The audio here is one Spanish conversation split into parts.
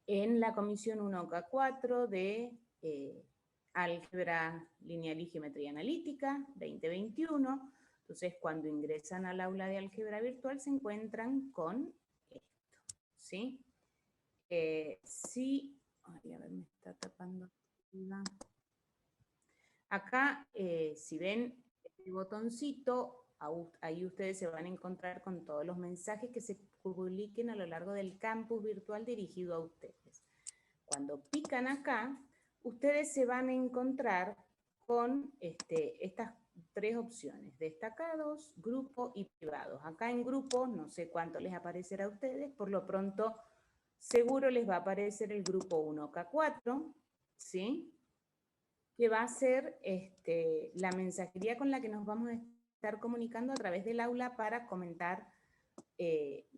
en la comisión 1K4 de Álgebra Lineal y Geometría Analítica 2021. Entonces, cuando ingresan al aula de álgebra virtual se encuentran con esto, ¿sí? Sí, ay, a ver, me está tapando. Acá, si ven este botoncito, ahí ustedes se van a encontrar con todos los mensajes que se publiquen a lo largo del campus virtual dirigido a ustedes. Cuando pican acá, ustedes se van a encontrar con estas tres opciones: destacados, grupo y privados. Acá en grupo, no sé cuánto les aparecerá a ustedes, por lo pronto seguro les va a aparecer el grupo 1K4, ¿sí? Que va a ser la mensajería con la que nos vamos a estar comunicando a través del aula para comentar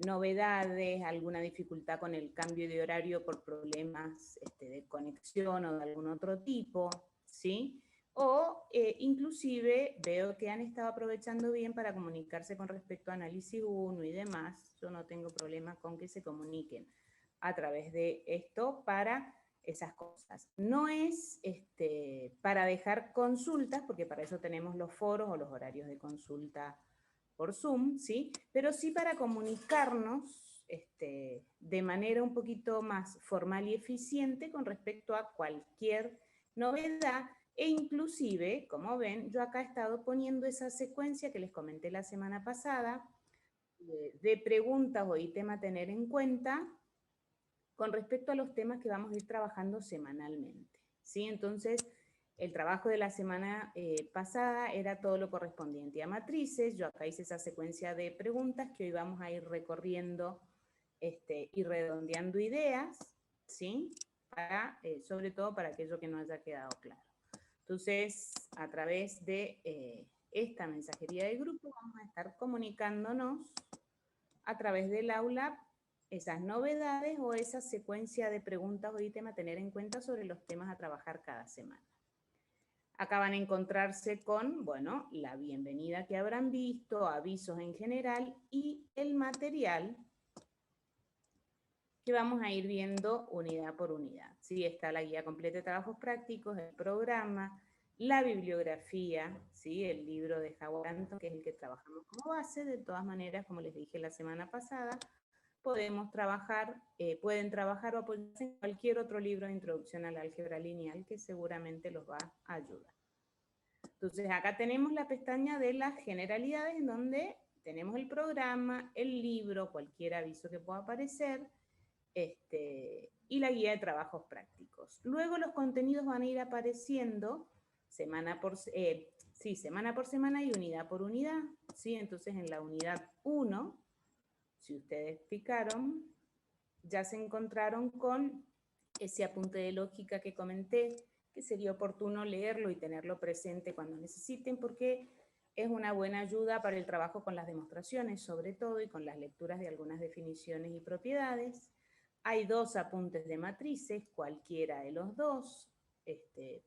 novedades, alguna dificultad con el cambio de horario por problemas de conexión o de algún otro tipo, ¿sí? O inclusive veo que han estado aprovechando bien para comunicarse con respecto a análisis 1 y demás. Yo no tengo problema con que se comuniquen a través de esto para esas cosas. No es para dejar consultas, porque para eso tenemos los foros o los horarios de consulta por Zoom, ¿sí? Pero sí para comunicarnos de manera un poquito más formal y eficiente con respecto a cualquier novedad, e inclusive, como ven, yo acá he estado poniendo esa secuencia que les comenté la semana pasada, de preguntas o ítem a tener en cuenta con respecto a los temas que vamos a ir trabajando semanalmente, ¿sí? Entonces, el trabajo de la semana pasada era todo lo correspondiente a matrices. Yo acá hice esa secuencia de preguntas que hoy vamos a ir recorriendo y redondeando ideas, ¿sí? Sobre todo para aquello que no haya quedado claro. Entonces, a través de esta mensajería de grupo vamos a estar comunicándonos a través del aula esas novedades o esa secuencia de preguntas o ítems a tener en cuenta sobre los temas a trabajar cada semana. Acá van a encontrarse con, bueno, la bienvenida que habrán visto, avisos en general y el material que vamos a ir viendo unidad por unidad. Sí, está la guía completa de trabajos prácticos, el programa, la bibliografía, ¿sí? El libro de Howard Anton, que es el que trabajamos como base. De todas maneras, como les dije la semana pasada, pueden trabajar o apoyarse en cualquier otro libro de introducción a la álgebra lineal que seguramente los va a ayudar. Entonces, acá tenemos la pestaña de las generalidades, en donde tenemos el programa, el libro, cualquier aviso que pueda aparecer, y la guía de trabajos prácticos. Luego los contenidos van a ir apareciendo semana por semana y unidad por unidad, ¿sí? Entonces, en la unidad 1, si ustedes picaron, ya se encontraron con ese apunte de lógica que comenté, que sería oportuno leerlo y tenerlo presente cuando necesiten, porque es una buena ayuda para el trabajo con las demostraciones, sobre todo, y con las lecturas de algunas definiciones y propiedades. Hay 2 apuntes de matrices, cualquiera de los dos,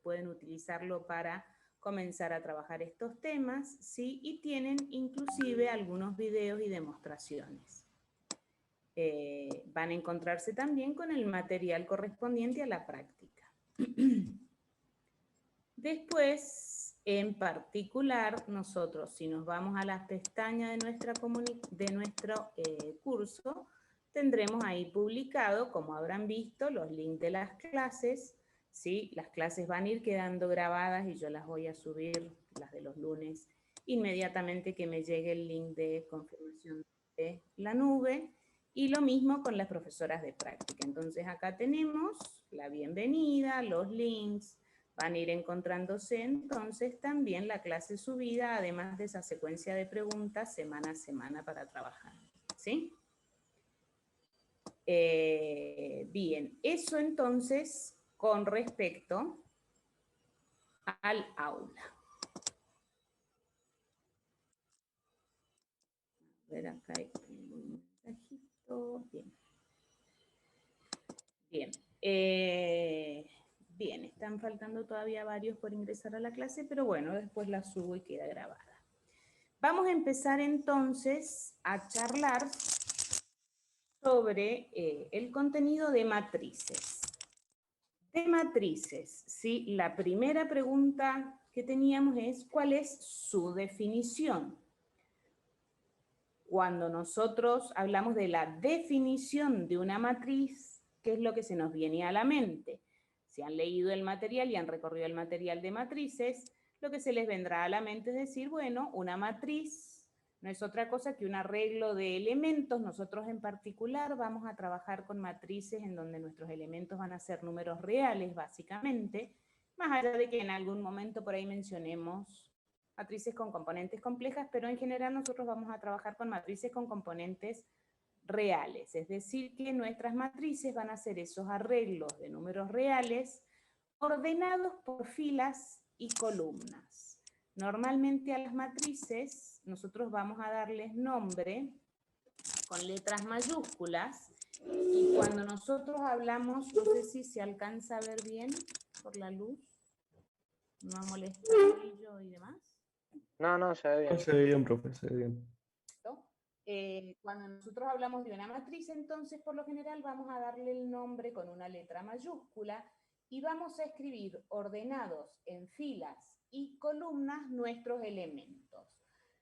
pueden utilizarlo para comenzar a trabajar estos temas, ¿sí? Y tienen inclusive algunos videos y demostraciones. Van a encontrarse también con el material correspondiente a la práctica. Después, en particular, nosotros, si nos vamos a las pestañas de nuestro curso, tendremos ahí publicado, como habrán visto, los links de las clases, ¿sí? Las clases van a ir quedando grabadas y yo las voy a subir, las de los lunes, inmediatamente que me llegue el link de confirmación de la nube. Y lo mismo con las profesoras de práctica. Entonces acá tenemos la bienvenida, los links, van a ir encontrándose entonces también la clase subida, además de esa secuencia de preguntas semana a semana para trabajar, ¿sí? Bien, eso entonces con respecto al aula. A ver, acá hay un mensajito. Bien. Bien. Bien, están faltando todavía varios por ingresar a la clase, pero bueno, después la subo y queda grabada. Vamos a empezar entonces a charlar sobre el contenido de matrices. De matrices, ¿sí? La primera pregunta que teníamos es, ¿cuál es su definición? Cuando nosotros hablamos de la definición de una matriz, ¿qué es lo que se nos viene a la mente? Si han leído el material y han recorrido el material de matrices, lo que se les vendrá a la mente es decir, bueno, una matriz no es otra cosa que un arreglo de elementos. Nosotros en particular vamos a trabajar con matrices en donde nuestros elementos van a ser números reales, básicamente, más allá de que en algún momento por ahí mencionemos matrices con componentes complejas, pero en general nosotros vamos a trabajar con matrices con componentes reales, es decir, que nuestras matrices van a ser esos arreglos de números reales ordenados por filas y columnas. Normalmente a las matrices nosotros vamos a darles nombre con letras mayúsculas, y cuando nosotros hablamos, no sé si se alcanza a ver bien por la luz, no molesta el brillo y demás. No, se ve bien. Se ve bien, profe, se ve bien. Cuando nosotros hablamos de una matriz, entonces, por lo general, vamos a darle el nombre con una letra mayúscula y vamos a escribir ordenados en filas y columnas nuestros elementos.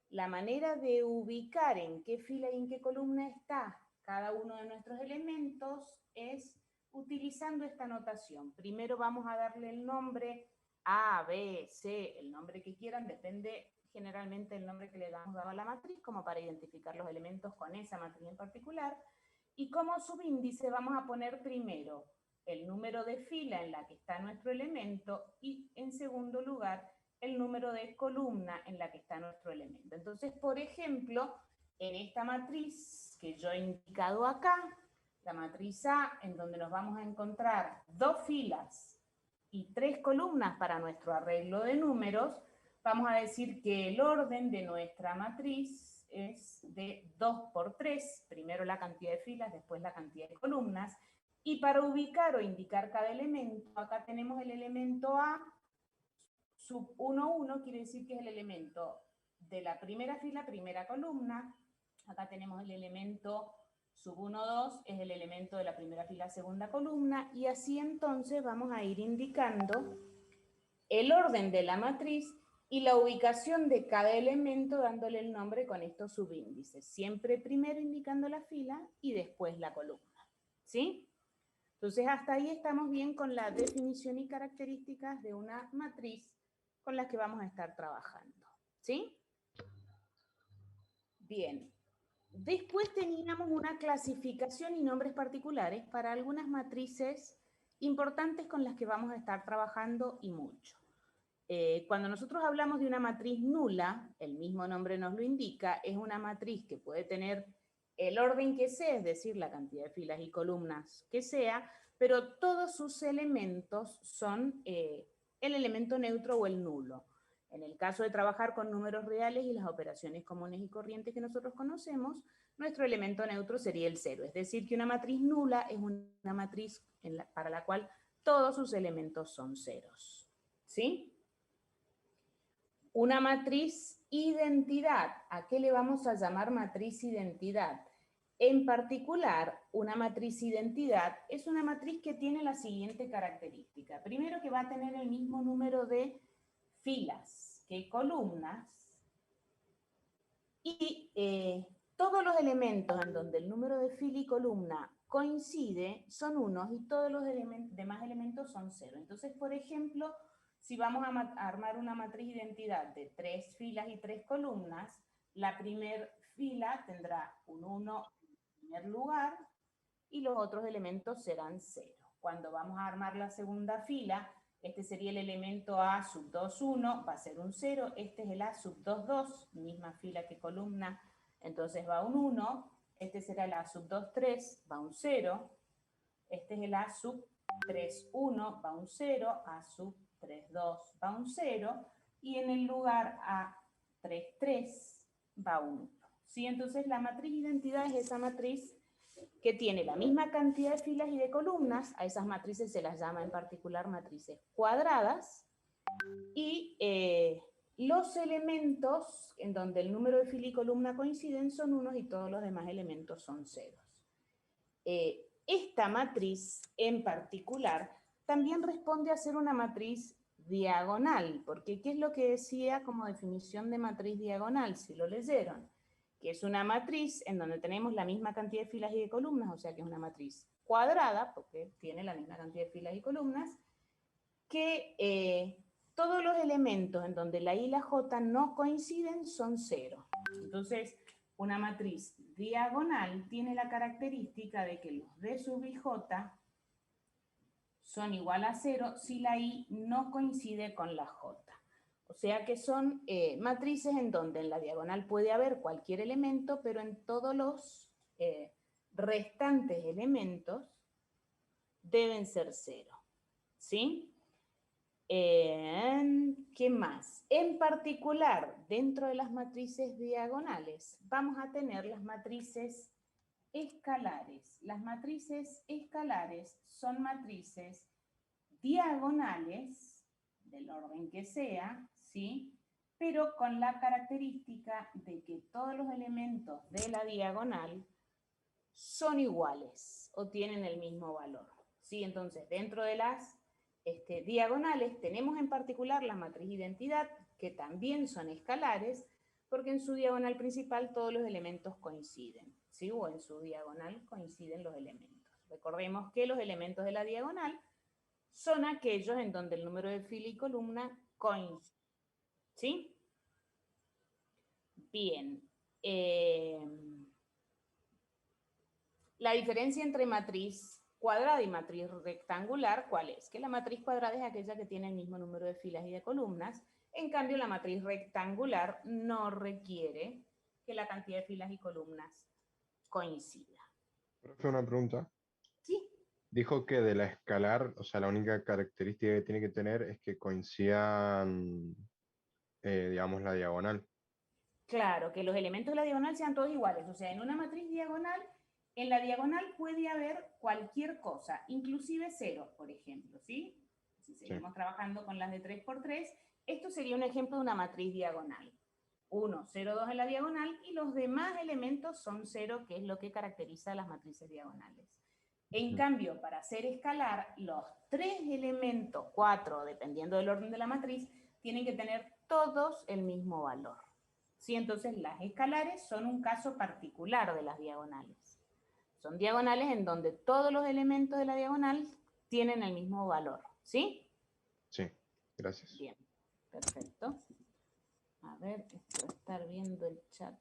La manera de ubicar en qué fila y en qué columna está cada uno de nuestros elementos es utilizando esta notación. Primero vamos a darle el nombre A, B, C, el nombre que quieran, depende generalmente el nombre que le damos dado a la matriz, como para identificar los elementos con esa matriz en particular. Y como subíndice vamos a poner primero el número de fila en la que está nuestro elemento y en segundo lugar el número de columna en la que está nuestro elemento. Entonces, por ejemplo, en esta matriz que yo he indicado acá, la matriz A, en donde nos vamos a encontrar 2 filas y 3 columnas para nuestro arreglo de números, vamos a decir que el orden de nuestra matriz es de 2 por 3, primero la cantidad de filas, después la cantidad de columnas, y para ubicar o indicar cada elemento, acá tenemos el elemento A, sub 1, 1, quiere decir que es el elemento de la primera fila, primera columna. Acá tenemos el elemento sub 1, 2, es el elemento de la primera fila, segunda columna, y así entonces vamos a ir indicando el orden de la matriz y la ubicación de cada elemento dándole el nombre con estos subíndices. Siempre primero indicando la fila y después la columna. ¿Sí? Entonces hasta ahí estamos bien con la definición y características de una matriz con las que vamos a estar trabajando. ¿Sí? Bien. Después teníamos una clasificación y nombres particulares para algunas matrices importantes con las que vamos a estar trabajando y mucho. Cuando nosotros hablamos de una matriz nula, el mismo nombre nos lo indica, es una matriz que puede tener el orden que sea, es decir, la cantidad de filas y columnas que sea, pero todos sus elementos son el elemento neutro o el nulo. En el caso de trabajar con números reales y las operaciones comunes y corrientes que nosotros conocemos, nuestro elemento neutro sería el 0. Es decir, que una matriz nula es una matriz para la cual todos sus elementos son ceros. ¿Sí? Una matriz identidad. ¿A qué le vamos a llamar matriz identidad? En particular, una matriz identidad es una matriz que tiene la siguiente característica. Primero, que va a tener el mismo número de filas que columnas, y todos los elementos en donde el número de fila y columna coincide son unos y todos los demás elementos son 0. Entonces, por ejemplo, si vamos a armar una matriz identidad de 3 filas y 3 columnas, la primera fila tendrá un 1 en primer lugar y los otros elementos serán 0. Cuando vamos a armar la segunda fila, este sería el elemento A sub 2, 1, va a ser un 0. Este es el A sub 2, 2, misma fila que columna, entonces va un 1. Este será el A sub 2, 3, va un 0. Este es el A sub 3, 1, va un 0. A sub 3, 2, va un 0. Y en el lugar A 3, 3, va un 1. ¿Sí? Entonces la matriz identidad es esa matriz que tiene la misma cantidad de filas y de columnas. A esas matrices se las llama en particular matrices cuadradas, y los elementos en donde el número de fila y columna coinciden son unos y todos los demás elementos son ceros. esta matriz en particular también responde a ser una matriz diagonal, porque ¿qué es lo que decía como definición de matriz diagonal? Si lo leyeron, que es una matriz en donde tenemos la misma cantidad de filas y de columnas, o sea que es una matriz cuadrada, porque tiene la misma cantidad de filas y columnas, que todos los elementos en donde la I y la J no coinciden son cero. Entonces, una matriz diagonal tiene la característica de que los D sub I J son igual a cero si la I no coincide con la J. O sea que son matrices en donde en la diagonal puede haber cualquier elemento, pero en todos los restantes elementos deben ser cero. ¿Sí? ¿Qué más? En particular, dentro de las matrices diagonales, vamos a tener las matrices escalares. Las matrices escalares son matrices diagonales, del orden que sea, ¿sí? Pero con la característica de que todos los elementos de la diagonal son iguales o tienen el mismo valor, ¿sí? Entonces, dentro de las diagonales tenemos en particular la matriz identidad, que también son escalares, porque en su diagonal principal todos los elementos coinciden, ¿sí? O en su diagonal coinciden los elementos. Recordemos que los elementos de la diagonal son aquellos en donde el número de fila y columna coinciden, ¿sí? Bien. La diferencia entre matriz cuadrada y matriz rectangular, ¿cuál es? Que la matriz cuadrada es aquella que tiene el mismo número de filas y de columnas. En cambio, la matriz rectangular no requiere que la cantidad de filas y columnas coincida. Profe, una pregunta. Sí. Dijo que de la escalar, o sea, la única característica que tiene que tener es que coincidan, digamos, la diagonal. Claro, que los elementos de la diagonal sean todos iguales. O sea, en una matriz diagonal, en la diagonal puede haber cualquier cosa, inclusive ceros, por ejemplo, ¿sí? Si seguimos trabajando con las de 3×3, esto sería un ejemplo de una matriz diagonal. 1, 0, 2 en la diagonal y los demás elementos son 0, que es lo que caracteriza a las matrices diagonales. En cambio, para hacer escalar, los 3 elementos, 4, dependiendo del orden de la matriz, tienen que tener todos el mismo valor. ¿Sí? Entonces, las escalares son un caso particular de las diagonales. Son diagonales en donde todos los elementos de la diagonal tienen el mismo valor. ¿Sí? Sí, gracias. Bien, perfecto. A ver, esto va a estar viendo el chat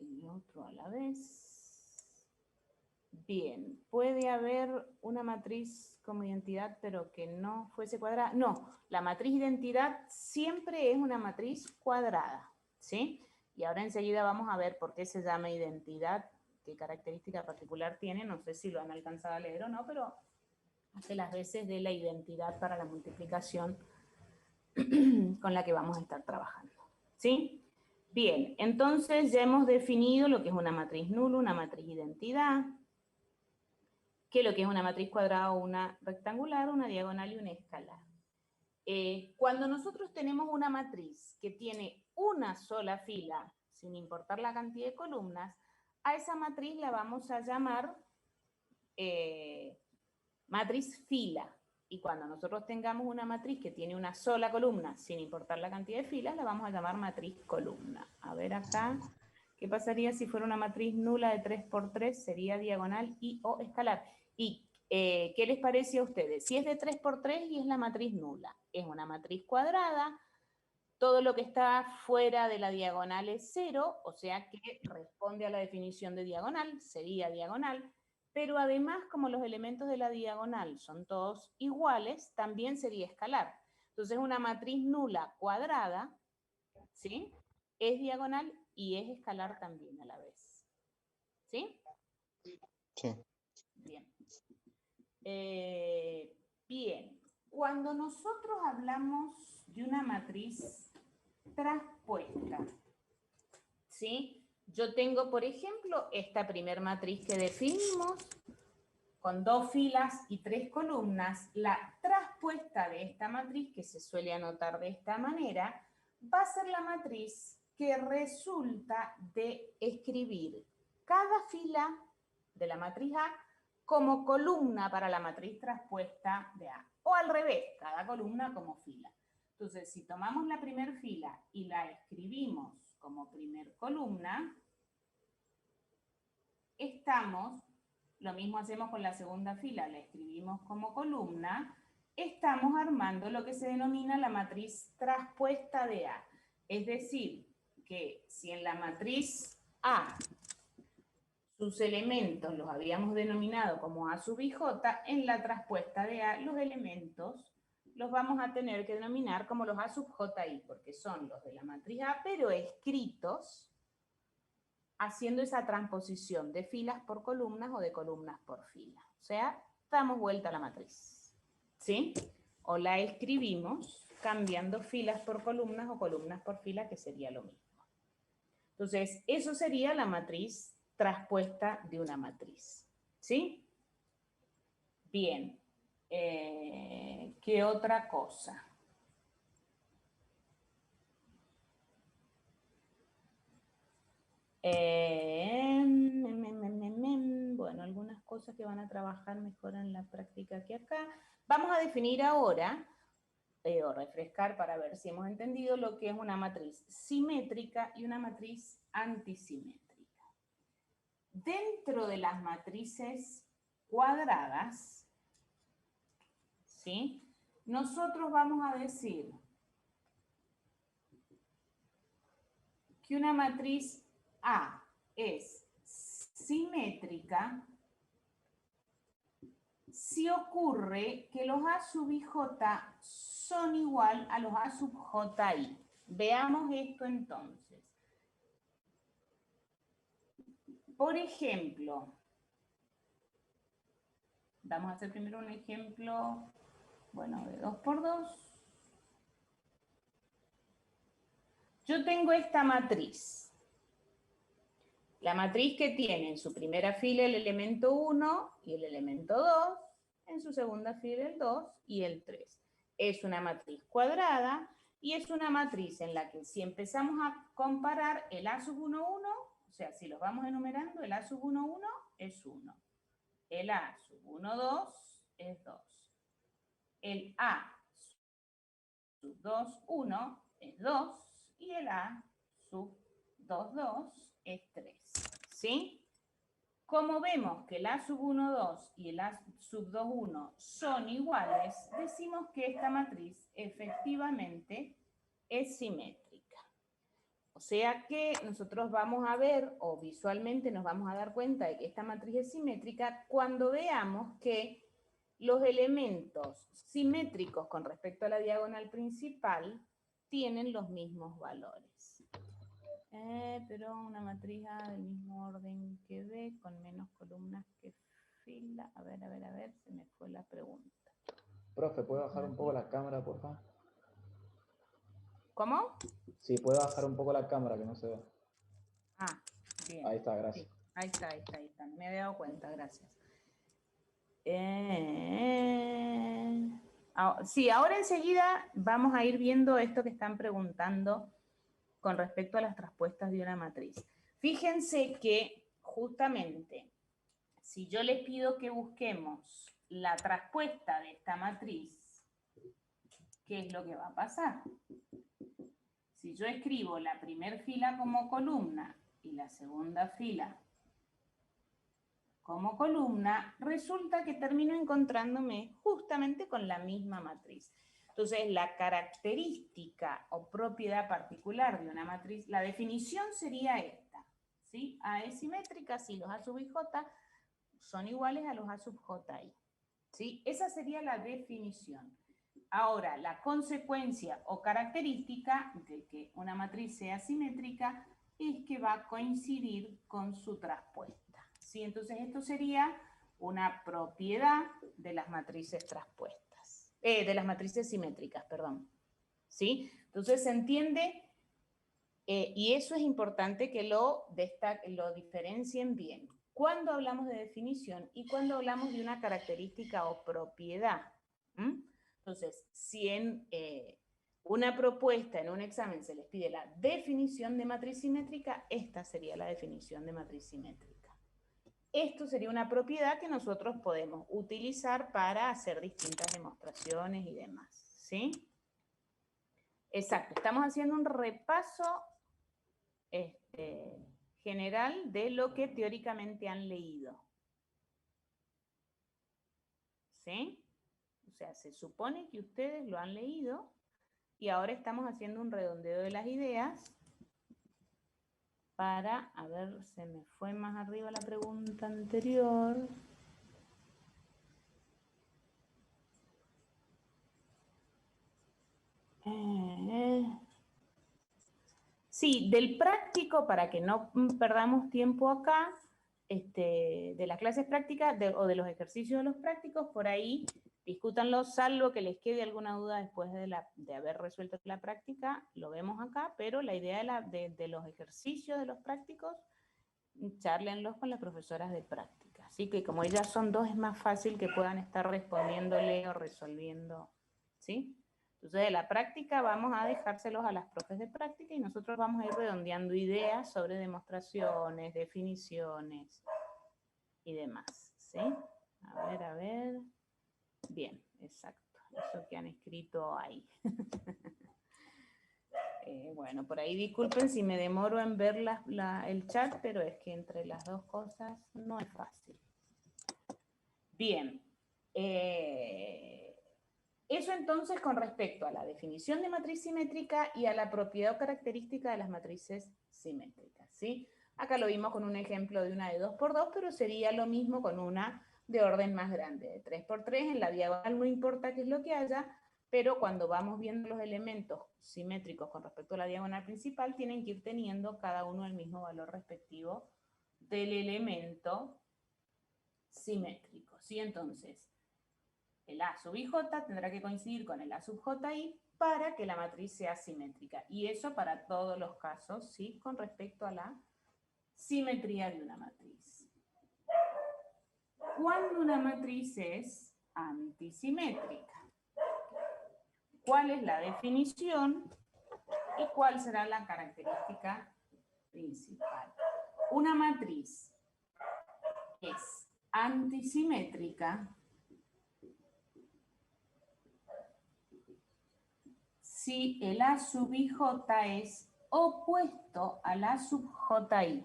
y otro a la vez. Bien, ¿puede haber una matriz como identidad pero que no fuese cuadrada? No, la matriz identidad siempre es una matriz cuadrada, ¿sí? Y ahora enseguida vamos a ver por qué se llama identidad, qué característica particular tiene, no sé si lo han alcanzado a leer o no, pero hace las veces de la identidad para la multiplicación con la que vamos a estar trabajando, ¿sí? Bien, entonces ya hemos definido lo que es una matriz nulo, una matriz identidad, que lo que es una matriz cuadrada o una rectangular, una diagonal y una escalar. Cuando nosotros tenemos una matriz que tiene una sola fila, sin importar la cantidad de columnas, a esa matriz la vamos a llamar matriz fila. Y cuando nosotros tengamos una matriz que tiene una sola columna, sin importar la cantidad de filas, la vamos a llamar matriz columna. A ver acá, ¿qué pasaría si fuera una matriz nula de 3×3? Sería diagonal y o escalar. ¿Y qué les parece a ustedes? Si es de 3×3 y es la matriz nula, es una matriz cuadrada, todo lo que está fuera de la diagonal es 0, o sea que responde a la definición de diagonal, sería diagonal, pero además como los elementos de la diagonal son todos iguales, también sería escalar. Entonces una matriz nula cuadrada, ¿sí? Es diagonal y es escalar también a la vez. ¿Sí? Sí. Bien. Bien. Cuando nosotros hablamos de una matriz traspuesta, ¿sí? Yo tengo, por ejemplo, esta primer matriz que definimos, con 2 filas y 3 columnas. La traspuesta de esta matriz, que se suele anotar de esta manera, va a ser la matriz que resulta de escribir cada fila de la matriz A como columna para la matriz traspuesta de A. O al revés, cada columna como fila. Entonces, si tomamos la primera fila y la escribimos como primer columna, lo mismo hacemos con la segunda fila, la escribimos como columna, estamos armando lo que se denomina la matriz traspuesta de A. Es decir, que si en la matriz A sus elementos los habíamos denominado como A sub ij, en la traspuesta de A los elementos los vamos a tener que denominar como los A sub ji, porque son los de la matriz A, pero escritos haciendo esa transposición de filas por columnas o de columnas por filas. O sea, damos vuelta a la matriz, ¿sí? O la escribimos cambiando filas por columnas o columnas por filas, que sería lo mismo. Entonces, eso sería la matriz traspuesta de una matriz, ¿sí? Bien. ¿Qué otra cosa? Bueno, algunas cosas que van a trabajar mejor en la práctica que acá. Vamos a definir ahora, o refrescar para ver si hemos entendido lo que es una matriz simétrica y una matriz antisimétrica. Dentro de las matrices cuadradas, ¿sí? Nosotros vamos a decir que una matriz A es simétrica si ocurre que los A sub ij son igual a los A sub ji. Veamos esto entonces. Por ejemplo, vamos a hacer primero un ejemplo, bueno, de 2 por 2. Yo tengo esta matriz. La matriz que tiene en su primera fila el elemento 1 y el elemento 2, en su segunda fila el 2 y el 3. Es una matriz cuadrada y es una matriz en la que si empezamos a comparar el A sub 1, 1, o sea, si los vamos enumerando, el A sub 1, 1 es 1. El A sub 1, 2 es 2. El A sub 2, 1 es 2 y el A sub 2, 2 es 3. ¿Sí? Como vemos que el A sub 1, 2 y el A sub 2, 1 son iguales, decimos que esta matriz efectivamente es simétrica. O sea que nosotros vamos a ver, o visualmente nos vamos a dar cuenta de que esta matriz es simétrica cuando veamos que los elementos simétricos con respecto a la diagonal principal tienen los mismos valores. Pero una matriz A del mismo orden que B, con menos columnas que fila. A ver, se me fue la pregunta. Profe, ¿puede bajar un poco la cámara, por favor? ¿Cómo? Sí, puede bajar un poco la cámara, que no se ve. Ah, bien. Ahí está, gracias. Sí, ahí está. Me había dado cuenta, gracias. Sí, ahora enseguida vamos a ir viendo esto que están preguntando con respecto a las traspuestas de una matriz. Fíjense que justamente si yo les pido que busquemos la traspuesta de esta matriz, ¿qué es lo que va a pasar? Si yo escribo la primera fila como columna y la segunda fila como columna, resulta que termino encontrándome justamente con la misma matriz. Entonces, la característica o propiedad particular de una matriz, la definición sería esta, ¿sí? A es simétrica si los A sub ij son iguales a los A sub ji, ¿sí? Esa sería la definición. Ahora, la consecuencia o característica de que una matriz sea simétrica es que va a coincidir con su traspuesta, ¿sí? Entonces, esto sería una propiedad de las matrices traspuestas. De las matrices simétricas, perdón. ¿Sí? Entonces se entiende, y eso es importante que lo diferencien bien. Cuando hablamos de definición y cuando hablamos de una característica o propiedad. Entonces, si en una propuesta, en un examen, se les pide la definición de matriz simétrica, esta sería la definición de matriz simétrica. esto sería una propiedad que nosotros podemos utilizar para hacer distintas demostraciones y demás, ¿sí? Exacto, estamos haciendo un repaso general de lo que teóricamente han leído. ¿Sí? O sea, se supone que ustedes lo han leído y ahora estamos haciendo un redondeo de las ideas para, a ver, se me fue más arriba la pregunta anterior. Sí, del práctico, para que no perdamos tiempo acá, de las clases prácticas o de los ejercicios de los prácticos, por ahí discútanlo, salvo que les quede alguna duda después de haber resuelto la práctica, lo vemos acá, pero la idea de los ejercicios de los prácticos, chárlenlos con las profesoras de práctica. Así que como ellas son dos, es más fácil que puedan estar respondiéndole o resolviendo, ¿sí? Entonces, de la práctica vamos a dejárselos a las profes de práctica y nosotros vamos a ir redondeando ideas sobre demostraciones, definiciones y demás, ¿sí? A ver. Bien, exacto. Eso que han escrito ahí. Bueno, por ahí disculpen si me demoro en ver el chat, pero es que entre las dos cosas no es fácil. Bien. Eso entonces con respecto a la definición de matriz simétrica y a la propiedad o característica de las matrices simétricas, ¿sí? Acá lo vimos con un ejemplo de una de 2×2, pero sería lo mismo con una de orden más grande, de 3×3. En la diagonal no importa qué es lo que haya, pero cuando vamos viendo los elementos simétricos con respecto a la diagonal principal, tienen que ir teniendo cada uno el mismo valor respectivo del elemento simétrico, ¿sí? Entonces, el A sub IJ tendrá que coincidir con el A sub JI para que la matriz sea simétrica. Y eso para todos los casos, ¿sí? Con respecto a la simetría de una matriz. ¿Cuándo una matriz es antisimétrica? ¿Cuál es la definición y cuál será la característica principal? Una matriz es antisimétrica si el A sub IJ es opuesto al A sub JI.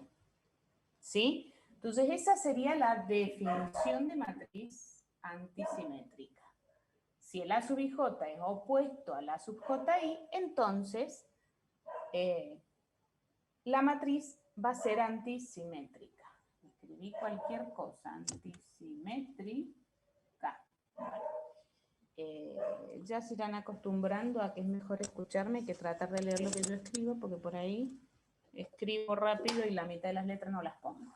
¿Sí? Entonces esa sería la definición de matriz antisimétrica. Si el A sub IJ es opuesto al A sub JI, entonces la matriz va a ser antisimétrica. Escribí cualquier cosa, antisimétrica. Ya se irán acostumbrando a que es mejor escucharme que tratar de leer lo que yo escribo, porque por ahí escribo rápido y la mitad de las letras no las pongo.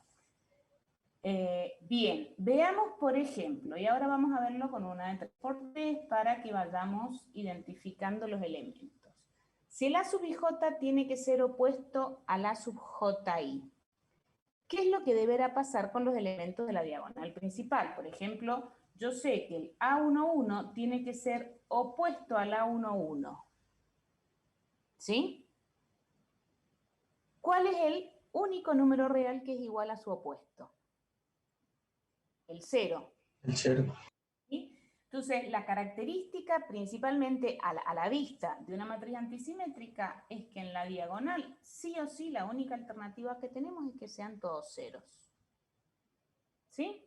Bien, veamos por ejemplo, y ahora vamos a verlo con una de 3×3 para que vayamos identificando los elementos. Si el A sub IJ tiene que ser opuesto al A sub JI, ¿qué es lo que deberá pasar con los elementos de la diagonal principal? Por ejemplo, yo sé que el A11 tiene que ser opuesto al A11. ¿Sí? ¿Cuál es el único número real que es igual a su opuesto? El 0. El 0. ¿Sí? Entonces, la característica principalmente a la vista de una matriz antisimétrica es que en la diagonal, sí o sí, la única alternativa que tenemos es que sean todos ceros. ¿Sí?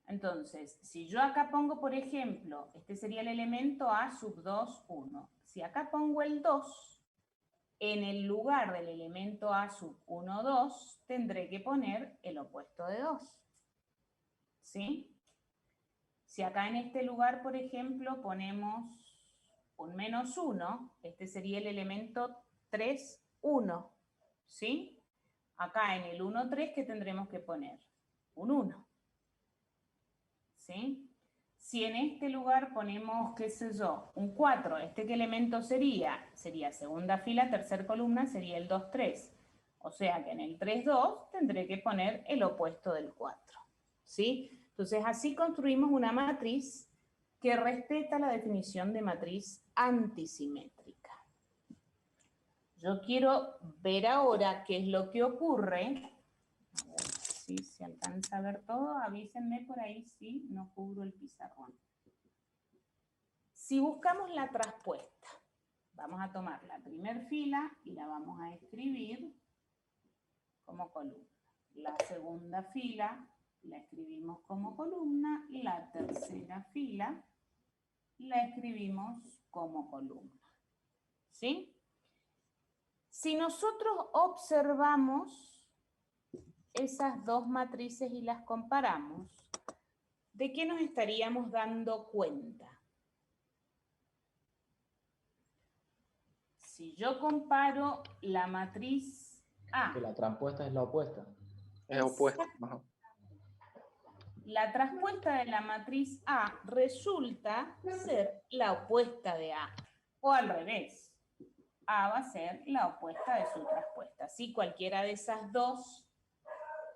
Entonces, si yo acá pongo, por ejemplo, este sería el elemento A sub 2, 1. Si acá pongo el 2, en el lugar del elemento A sub 1, 2, tendré que poner el opuesto de 2. ¿Sí? Si acá en este lugar, por ejemplo, ponemos un -1, este sería el elemento 3, 1. ¿Sí? Acá en el 1, 3, ¿qué tendremos que poner? Un 1. ¿Sí? Si en este lugar ponemos, qué sé yo, un 4, ¿este qué elemento sería? Sería segunda fila, tercera columna, sería el 2, 3. O sea que en el 3, 2 tendré que poner el opuesto del 4. ¿Sí? Entonces así construimos una matriz que respeta la definición de matriz antisimétrica. Yo quiero ver ahora qué es lo que ocurre. A ver si se alcanza a ver todo. Avísenme por ahí si no cubro el pizarrón. Si buscamos la traspuesta, vamos a tomar la primera fila y la vamos a escribir como columna. La segunda fila la escribimos como columna. La tercera fila la escribimos como columna. ¿Sí? Si nosotros observamos esas dos matrices y las comparamos, ¿de qué nos estaríamos dando cuenta? Si yo comparo la matriz A. Que la traspuesta es la opuesta. Es opuesto. Ajá. La traspuesta de la matriz A resulta ser la opuesta de A. O al revés. A va a ser la opuesta de su traspuesta. Así cualquiera de esas dos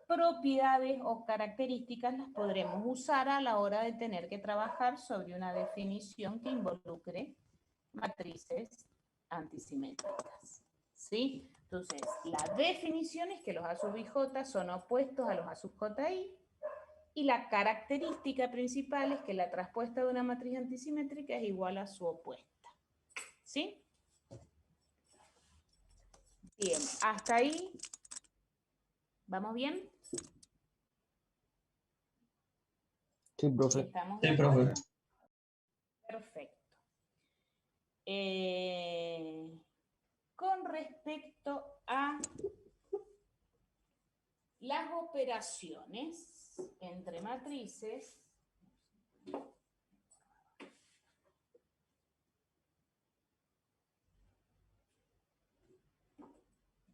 propiedades o características las podremos usar a la hora de tener que trabajar sobre una definición que involucre matrices antisimétricas. ¿Sí? Entonces, la definición es que los A sub i j son opuestos a los A sub ji, y la característica principal es que la traspuesta de una matriz antisimétrica es igual a su opuesta. ¿Sí? Bien, hasta ahí. ¿Vamos bien? Sí, profe. ¿Estamos Sí, de profe. acuerdo? Perfecto. Con respecto a las operaciones entre matrices,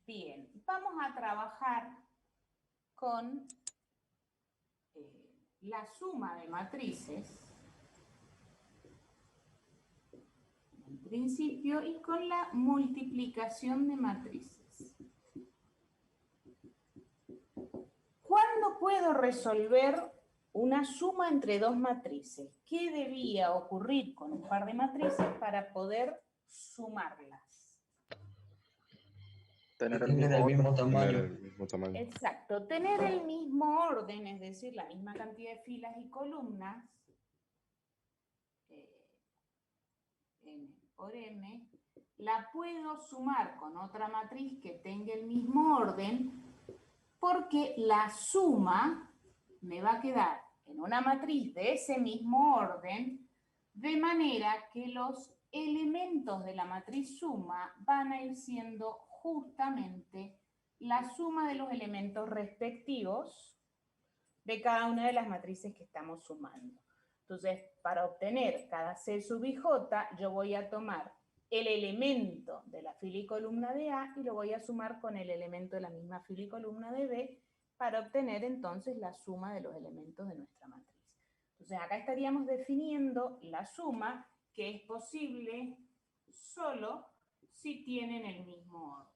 bien, vamos a trabajar con la suma de matrices, en principio, y con la multiplicación de matrices. ¿Cuándo puedo resolver una suma entre dos matrices? ¿Qué debía ocurrir con un par de matrices para poder sumarlas? Tener el Tienen el mismo Tener tamaño. el mismo tamaño. Exacto, tener el mismo orden, es decir, la misma cantidad de filas y columnas, n por m, la puedo sumar con otra matriz que tenga el mismo orden, porque la suma me va a quedar en una matriz de ese mismo orden, de manera que los elementos de la matriz suma van a ir siendo justamente la suma de los elementos respectivos de cada una de las matrices que estamos sumando. Entonces, para obtener cada C sub i j, yo voy a tomar el elemento de la fila y columna de A y lo voy a sumar con el elemento de la misma fila y columna de B para obtener entonces la suma de los elementos de nuestra matriz. Entonces, acá estaríamos definiendo la suma, que es posible solo si tienen el mismo orden.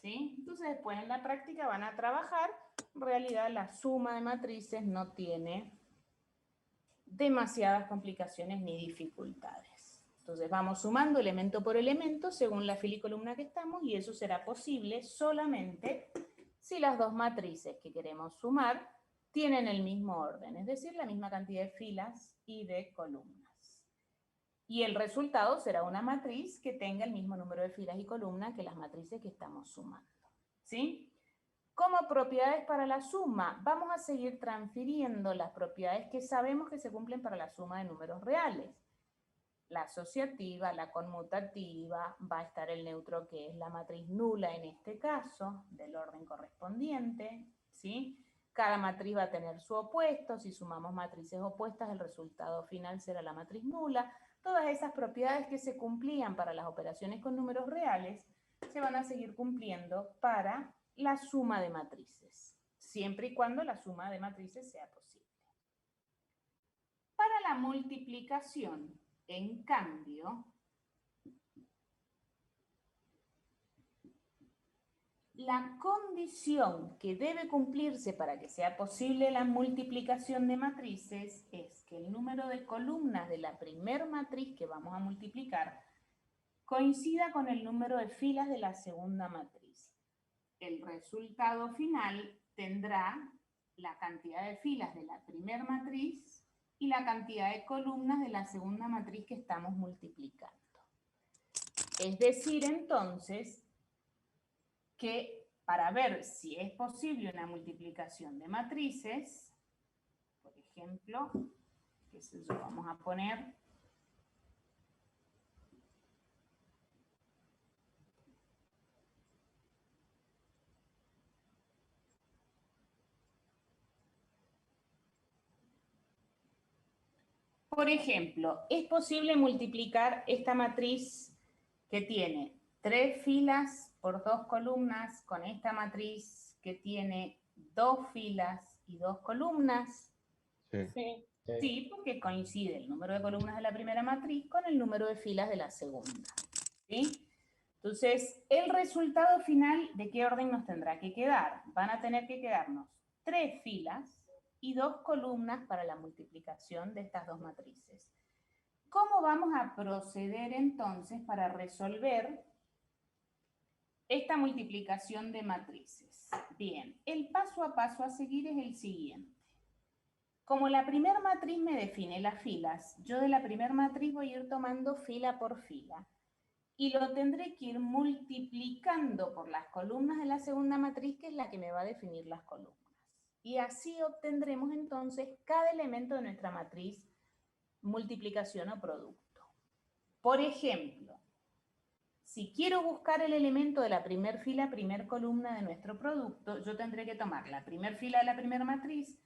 ¿Sí? Entonces, después en la práctica van a trabajar. En realidad, la suma de matrices no tiene demasiadas complicaciones ni dificultades. Entonces, vamos sumando elemento por elemento según la fila y columna que estamos, y eso será posible solamente si las dos matrices que queremos sumar tienen el mismo orden, es decir, la misma cantidad de filas y de columnas. Y el resultado será una matriz que tenga el mismo número de filas y columnas que las matrices que estamos sumando. ¿Sí? Como propiedades para la suma, vamos a seguir transfiriendo las propiedades que sabemos que se cumplen para la suma de números reales. La asociativa, la conmutativa, va a estar el neutro que es la matriz nula en este caso, del orden correspondiente, ¿sí? Cada matriz va a tener su opuesto, si sumamos matrices opuestas el resultado final será la matriz nula. Todas esas propiedades que se cumplían para las operaciones con números reales se van a seguir cumpliendo para la suma de matrices, siempre y cuando la suma de matrices sea posible. Para la multiplicación, en cambio, la condición que debe cumplirse para que sea posible la multiplicación de matrices es que el número de columnas de la primer matriz que vamos a multiplicar coincida con el número de filas de la segunda matriz. el resultado final tendrá la cantidad de filas de la primera matriz y la cantidad de columnas de la segunda matriz que estamos multiplicando. Es decir, entonces, que para ver si es posible una multiplicación de matrices, por ejemplo, qué sé yo, vamos a poner por ejemplo, es posible multiplicar esta matriz que tiene 3 filas por 2 columnas con esta matriz que tiene 2 filas y 2 columnas. Sí. Sí. Sí, porque coincide el número de columnas de la primera matriz con el número de filas de la segunda. ¿Sí? Entonces, el resultado final, ¿de qué orden nos tendrá que quedar? Van a tener que quedarnos 3 filas y 2 columnas para la multiplicación de estas dos matrices. ¿Cómo vamos a proceder entonces para resolver esta multiplicación de matrices? Bien, el paso a paso a seguir es el siguiente. Como la primera matriz me define las filas, yo de la primera matriz voy a ir tomando fila por fila y lo tendré que ir multiplicando por las columnas de la segunda matriz, que es la que me va a definir las columnas. Y así obtendremos entonces cada elemento de nuestra matriz multiplicación o producto. Por ejemplo, si quiero buscar el elemento de la primera fila, primera columna de nuestro producto, yo tendré que tomar la primera fila de la primera matriz,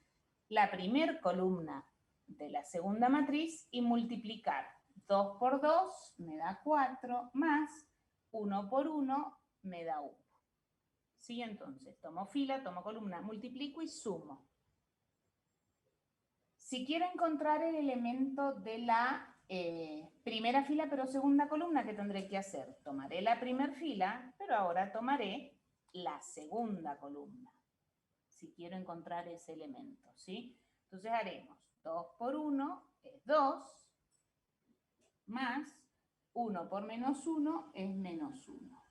la primera columna de la segunda matriz y multiplicar 2 por 2 me da 4, más 1 por 1 me da 1. ¿Sí? Entonces, tomo fila, tomo columna, multiplico y sumo. Si quiero encontrar el elemento de la primera fila pero segunda columna, ¿qué tendré que hacer? Tomaré la primera fila, pero ahora tomaré la segunda columna, si quiero encontrar ese elemento, ¿sí? Entonces haremos 2 por 1 es 2, más 1 por menos 1 es menos 1.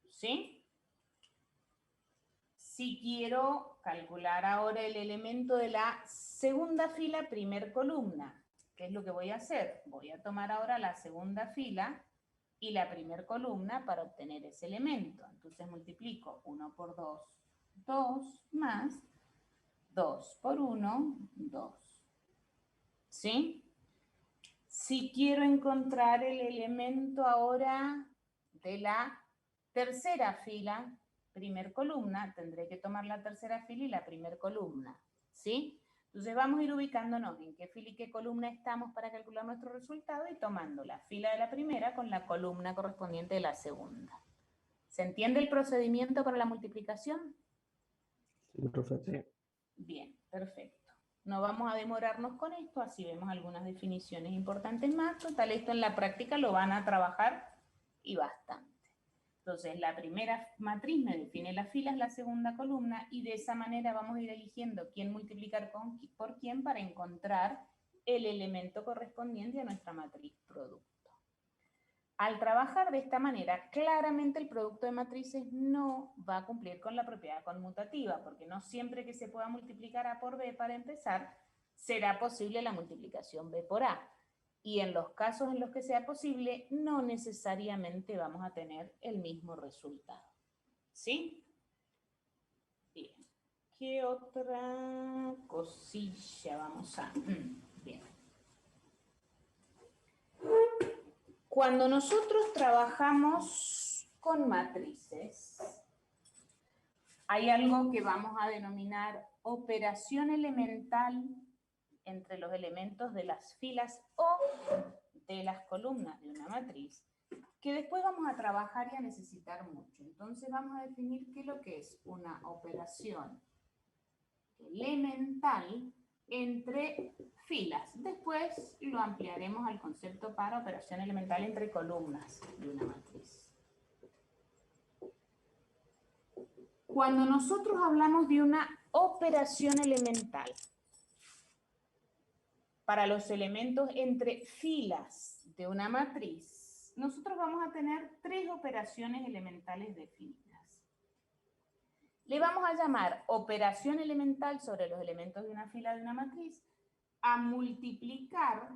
¿Sí? Si quiero calcular ahora el elemento de la segunda fila, primer columna, ¿qué es lo que voy a hacer? Voy a tomar ahora la segunda fila y la primer columna para obtener ese elemento. Entonces multiplico 1 por 2, 2, más 2 por 1, 2. ¿Sí? Si quiero encontrar el elemento ahora de la tercera fila, primer columna, tendré que tomar la tercera fila y la primer columna, ¿sí? Entonces vamos a ir ubicándonos en qué fila y qué columna estamos para calcular nuestro resultado y tomando la fila de la primera con la columna correspondiente de la segunda. ¿Se entiende el procedimiento para la multiplicación? Sí, profe. Sí. Bien, perfecto. No vamos a demorarnos con esto, así vemos algunas definiciones importantes más. Total, esto en la práctica lo van a trabajar y bastante. Entonces, la primera matriz me define las filas, la segunda columna, y de esa manera vamos a ir eligiendo quién multiplicar por quién para encontrar el elemento correspondiente a nuestra matriz producto. Al trabajar de esta manera, claramente el producto de matrices no va a cumplir con la propiedad conmutativa, porque no siempre que se pueda multiplicar A por B para empezar, será posible la multiplicación B por A. Y en los casos en los que sea posible, no necesariamente vamos a tener el mismo resultado. ¿Sí? Bien. ¿Qué otra cosilla vamos a...? Bien. Cuando nosotros trabajamos con matrices, hay algo que vamos a denominar operación elemental entre los elementos de las filas o de las columnas de una matriz, que después vamos a trabajar y a necesitar mucho. Entonces vamos a definir qué es lo que es una operación elemental entre filas. Después lo ampliaremos al concepto para operación elemental entre columnas de una matriz. Cuando nosotros hablamos de una operación elemental para los elementos entre filas de una matriz, nosotros vamos a tener 3 operaciones elementales definidas. Le vamos a llamar operación elemental sobre los elementos de una fila de una matriz a multiplicar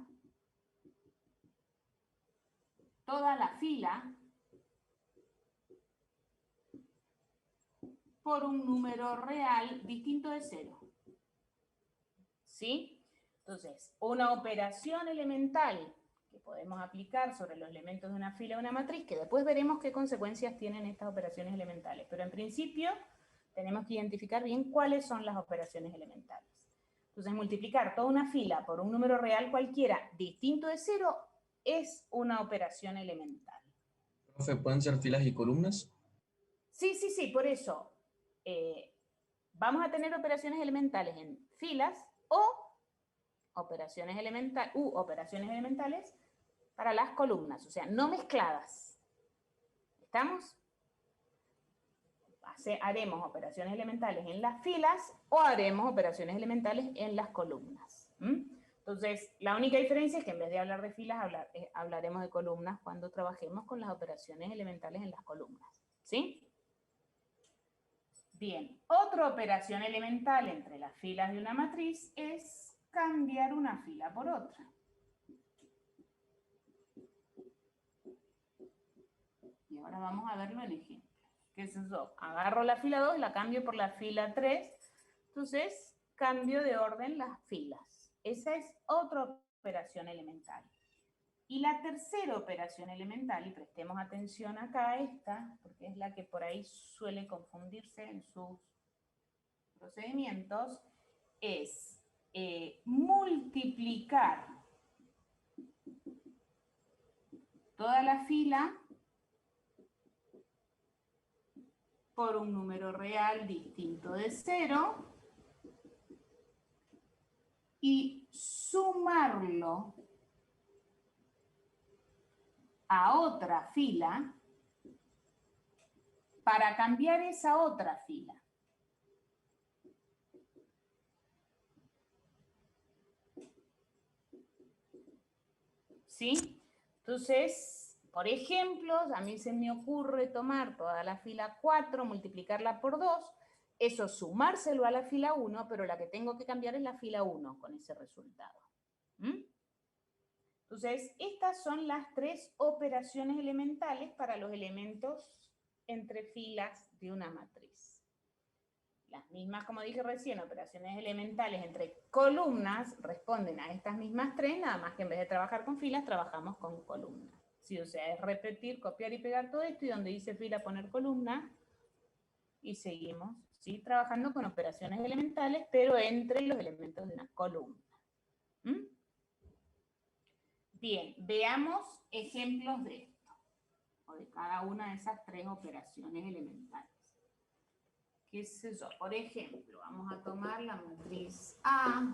toda la fila por un número real distinto de 0. ¿Sí? Entonces, una operación elemental que podemos aplicar sobre los elementos de una fila o una matriz, que después veremos qué consecuencias tienen estas operaciones elementales. Pero en principio tenemos que identificar bien cuáles son las operaciones elementales. Entonces, multiplicar toda una fila por un número real cualquiera distinto de 0 es una operación elemental. Profe, ¿pueden ser filas y columnas? Sí, por eso. Vamos a tener operaciones elementales en filas o operaciones elementales para las columnas, o sea, no mezcladas. ¿Estamos? Haremos operaciones elementales en las filas o haremos operaciones elementales en las columnas. Entonces, la única diferencia es que en vez de hablar de filas, hablaremos de columnas cuando trabajemos con las operaciones elementales en las columnas. ¿Sí? Bien, otra operación elemental entre las filas de una matriz es cambiar una fila por otra. Y ahora vamos a verlo en ejemplo. ¿Qué es eso? Agarro la fila 2, la cambio por la fila 3. Entonces, cambio de orden las filas. Esa es otra operación elemental. Y la tercera operación elemental, y prestemos atención acá a esta, porque es la que por ahí suele confundirse en sus procedimientos, es multiplicar toda la fila por un número real distinto de 0 y sumarlo a otra fila para cambiar esa otra fila. ¿Sí? Entonces, por ejemplo, a mí se me ocurre tomar toda la fila 4, multiplicarla por 2, eso sumárselo a la fila 1, pero la que tengo que cambiar es la fila 1 con ese resultado. Entonces, estas son las 3 operaciones elementales para los elementos entre filas de una matriz. Las mismas, como dije recién, operaciones elementales entre columnas responden a estas mismas 3, nada más que en vez de trabajar con filas, trabajamos con columnas. Sí, o sea, es repetir, copiar y pegar todo esto, y donde dice fila poner columna, y seguimos, ¿sí? Trabajando con operaciones elementales, pero entre los elementos de una columna. Bien, veamos ejemplos de esto, o de cada una de esas 3 operaciones elementales. ¿Qué es eso? Por ejemplo, vamos a tomar la matriz A.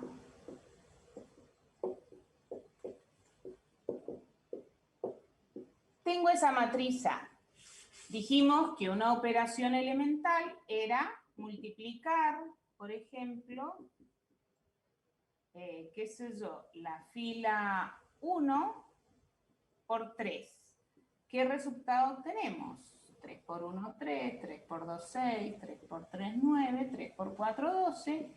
Tengo esa matriz A. Dijimos que una operación elemental era multiplicar, por ejemplo, qué sé yo, la fila 1 por 3. ¿Qué resultado obtenemos? 3 por 1, 3, 3 por 2, 6, 3 por 3, 9, 3 por 4, 12,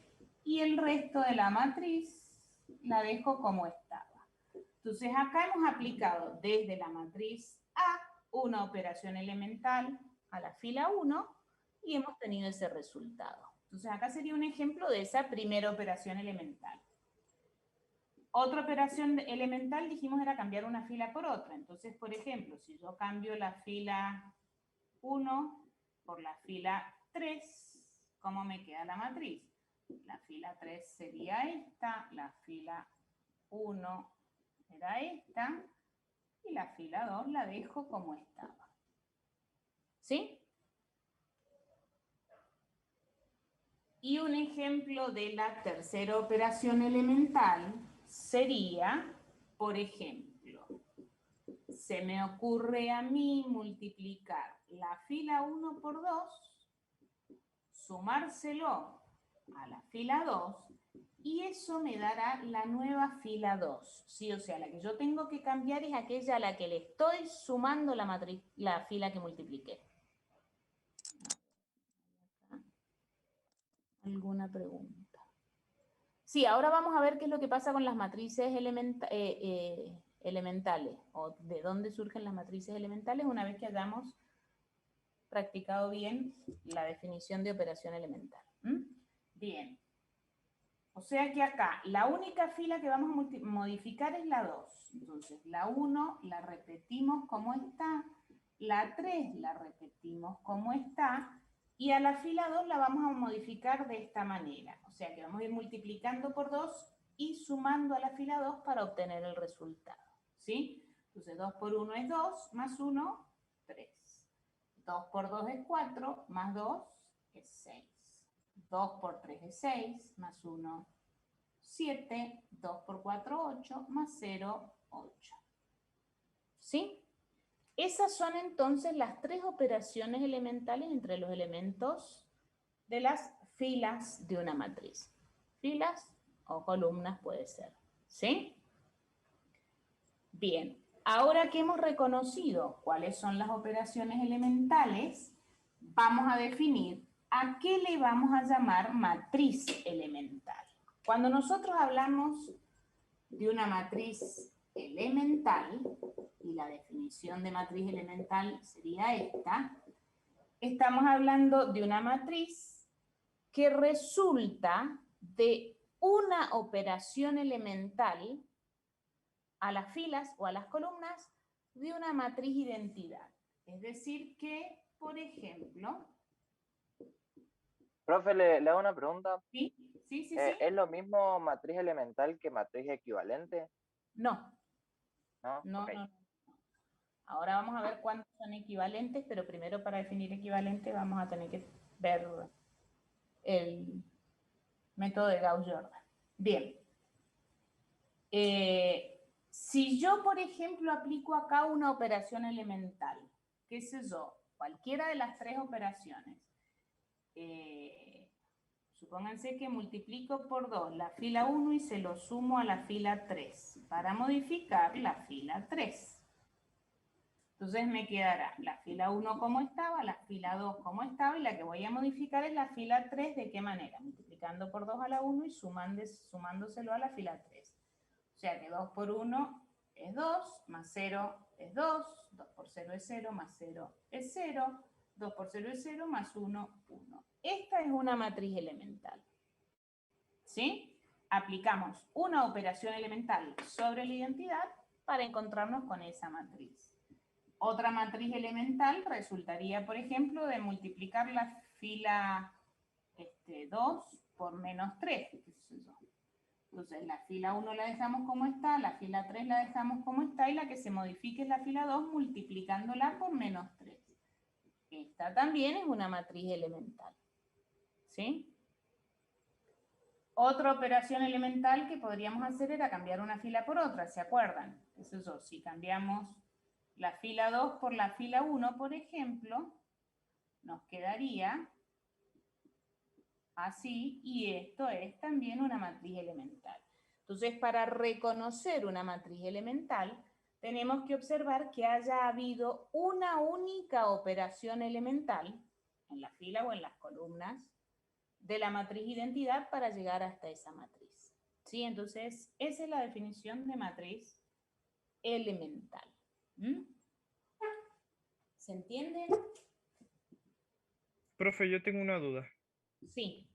y el resto de la matriz la dejo como estaba. Entonces acá hemos aplicado desde la matriz A una operación elemental a la fila 1 y hemos tenido ese resultado. Entonces acá sería un ejemplo de esa primera operación elemental. Otra operación elemental, dijimos, era cambiar una fila por otra. Entonces, por ejemplo, si yo cambio la fila 1 por la fila 3, ¿cómo me queda la matriz? La fila 3 sería esta, la fila 1 era esta, y la fila 2 la dejo como estaba. ¿Sí? Y un ejemplo de la tercera operación elemental sería, por ejemplo, se me ocurre a mí multiplicar la fila 1 por 2, sumárselo a la fila 2, y eso me dará la nueva fila 2. ¿Sí? O sea, la que yo tengo que cambiar es aquella a la que le estoy sumando la fila que multipliqué. ¿Alguna pregunta? Sí, ahora vamos a ver qué es lo que pasa con las matrices elementales, o de dónde surgen las matrices elementales una vez que hayamos practicado bien la definición de operación elemental. Bien. O sea que acá la única fila que vamos a modificar es la 2. Entonces la 1 la repetimos como está, la 3 la repetimos como está, y a la fila 2 la vamos a modificar de esta manera. O sea que vamos a ir multiplicando por 2 y sumando a la fila 2 para obtener el resultado. ¿Sí? Entonces 2 por 1 es 2, más 1, 3. 2 por 2 es 4, más 2 es 6. 2 por 3 es 6, más 1, 7. 2 por 4, 8, más 0, 8. ¿Sí? Esas son entonces las tres operaciones elementales entre los elementos de las filas de una matriz. Filas o columnas puede ser. ¿Sí? Bien. Ahora que hemos reconocido cuáles son las operaciones elementales, vamos a definir a qué le vamos a llamar matriz elemental. Cuando nosotros hablamos de una matriz elemental, y la definición de matriz elemental sería esta, estamos hablando de una matriz que resulta de una operación elemental a las filas o a las columnas de una matriz identidad. Es decir que, por ejemplo... Profe, le hago una pregunta. Sí. ¿Es lo mismo matriz elemental que matriz equivalente? No. ¿No? Okay. No. Ahora vamos a ver cuántos son equivalentes, pero primero para definir equivalente vamos a tener que ver el método de Gauss-Jordan. Bien. Si yo, por ejemplo, aplico acá una operación elemental, qué sé yo, cualquiera de las tres operaciones, supónganse que multiplico por 2 la fila 1 y se lo sumo a la fila 3 para modificar la fila 3. Entonces me quedará la fila 1 como estaba, la fila 2 como estaba, y la que voy a modificar es la fila 3. ¿De qué manera? Multiplicando por 2 a la 1 y sumándoselo a la fila 3. O sea que 2 por 1 es 2, más 0 es 2, 2 por 0 es 0, más 0 es 0, 2 por 0 es 0, más 1, 1. Esta es una matriz elemental. ¿Sí? Aplicamos una operación elemental sobre la identidad para encontrarnos con esa matriz. Otra matriz elemental resultaría, por ejemplo, de multiplicar la fila 2 por menos 3. Entonces, la fila 1 la dejamos como está, la fila 3 la dejamos como está, y la que se modifique es la fila 2 multiplicándola por menos 3. Esta también es una matriz elemental. ¿Sí? Otra operación elemental que podríamos hacer era cambiar una fila por otra, ¿se acuerdan? Es eso, si cambiamos la fila 2 por la fila 1, por ejemplo, nos quedaría así, y esto es también una matriz elemental. Entonces, para reconocer una matriz elemental, tenemos que observar que haya habido una única operación elemental en la fila o en las columnas de la matriz identidad para llegar hasta esa matriz. ¿Sí? Entonces, esa es la definición de matriz elemental. ¿Se entiende? Profe, yo tengo una duda. Sí.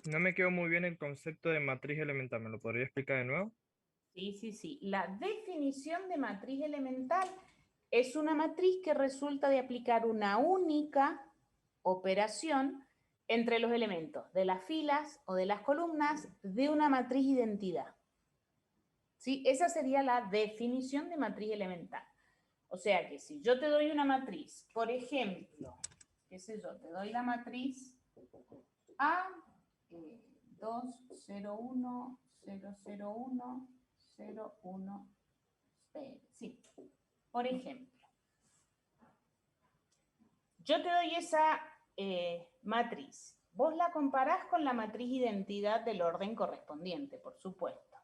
No me quedó muy bien el concepto de matriz elemental. ¿Me lo podría explicar de nuevo? Sí. La definición de matriz elemental es una matriz que resulta de aplicar una única operación entre los elementos de las filas o de las columnas de una matriz identidad. ¿Sí? Esa sería la definición de matriz elemental. O sea que si yo te doy una matriz, por ejemplo, qué sé yo, te doy la matriz A, 2, 0, 1, 0, 0, 1, 0, 1, sí, por ejemplo. Yo te doy esa matriz. Vos la comparás con la matriz identidad del orden correspondiente, por supuesto.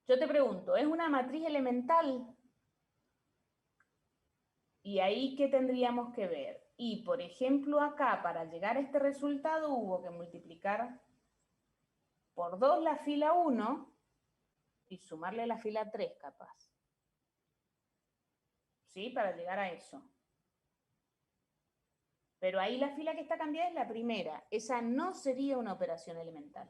Yo te pregunto, ¿es una matriz elemental? Y ahí, ¿qué tendríamos que ver? Y, por ejemplo, acá, para llegar a este resultado, hubo que multiplicar por 2 la fila 1 y sumarle la fila 3, capaz. ¿Sí? Para llegar a eso. Pero ahí la fila que está cambiada es la primera. Esa no sería una operación elemental.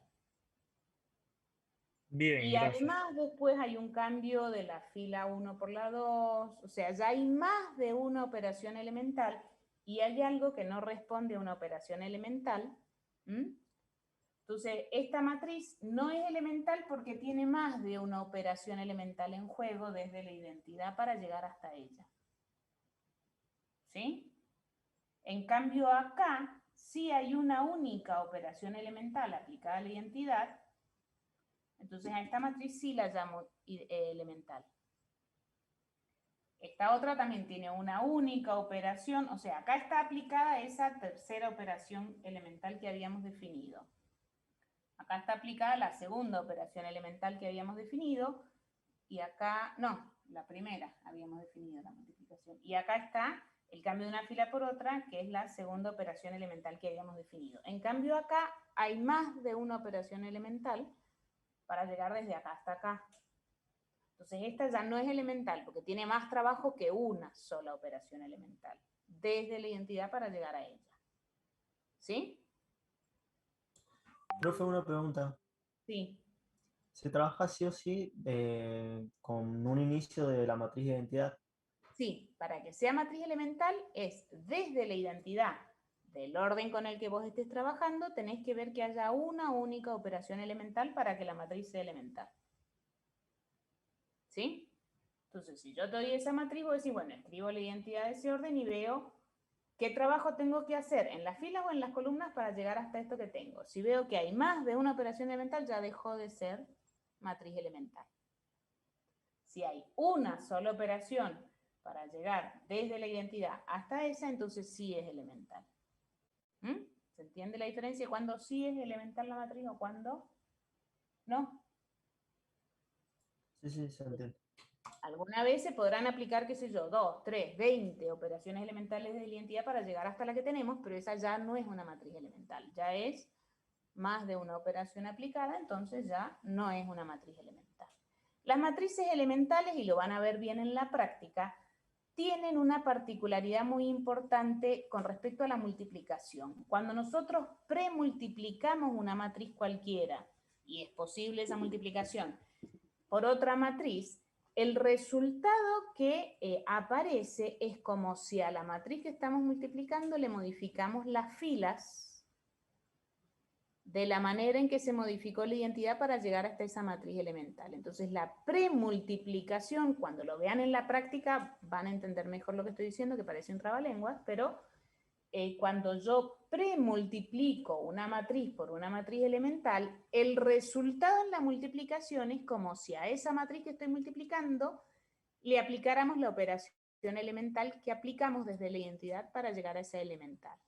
Bien, Y gracias. además después hay un cambio de la fila 1 por la 2. O sea, ya hay más de una operación elemental y hay algo que no responde a una operación elemental. Entonces, esta matriz no es elemental porque tiene más de una operación elemental en juego desde la identidad para llegar hasta ella. ¿Sí? En cambio acá sí hay una única operación elemental aplicada a la identidad, entonces a esta matriz sí la llamo elemental. Esta otra también tiene una única operación, o sea, acá está aplicada esa tercera operación elemental que habíamos definido. Acá está aplicada la segunda operación elemental que habíamos definido, y acá, no, la primera habíamos definido la multiplicación. Y acá está el cambio de una fila por otra, que es la segunda operación elemental que habíamos definido. En cambio acá hay más de una operación elemental para llegar desde acá hasta acá. Entonces esta ya no es elemental, porque tiene más trabajo que una sola operación elemental, desde la identidad para llegar a ella. ¿Sí? Profe, una pregunta. Sí. ¿Se trabaja sí o sí con un inicio de la matriz de identidad? Sí, para que sea matriz elemental es desde la identidad del orden con el que vos estés trabajando, tenés que ver que haya una única operación elemental para que la matriz sea elemental. ¿Sí? Entonces, si yo te doy esa matriz, vos decís, bueno, escribo la identidad de ese orden y veo qué trabajo tengo que hacer en las filas o en las columnas para llegar hasta esto que tengo. Si veo que hay más de una operación elemental, ya dejó de ser matriz elemental. Si hay una sola operación para llegar desde la identidad hasta esa, entonces sí es elemental. ¿Se entiende la diferencia? ¿Cuándo sí es elemental la matriz o cuándo no? Sí, se entiende. Alguna vez se podrán aplicar, qué sé yo, 2, 3, 20 operaciones elementales de la identidad para llegar hasta la que tenemos, pero esa ya no es una matriz elemental, ya es más de una operación aplicada, entonces ya no es una matriz elemental. Las matrices elementales, y lo van a ver bien en la práctica, tienen una particularidad muy importante con respecto a la multiplicación. Cuando nosotros premultiplicamos una matriz cualquiera, y es posible esa multiplicación por otra matriz, el resultado que aparece es como si a la matriz que estamos multiplicando le modificamos las filas de la manera en que se modificó la identidad para llegar hasta esa matriz elemental. Entonces la premultiplicación, cuando lo vean en la práctica, van a entender mejor lo que estoy diciendo, que parece un trabalenguas, pero cuando yo premultiplico una matriz por una matriz elemental, el resultado en la multiplicación es como si a esa matriz que estoy multiplicando le aplicáramos la operación elemental que aplicamos desde la identidad para llegar a esa elemental.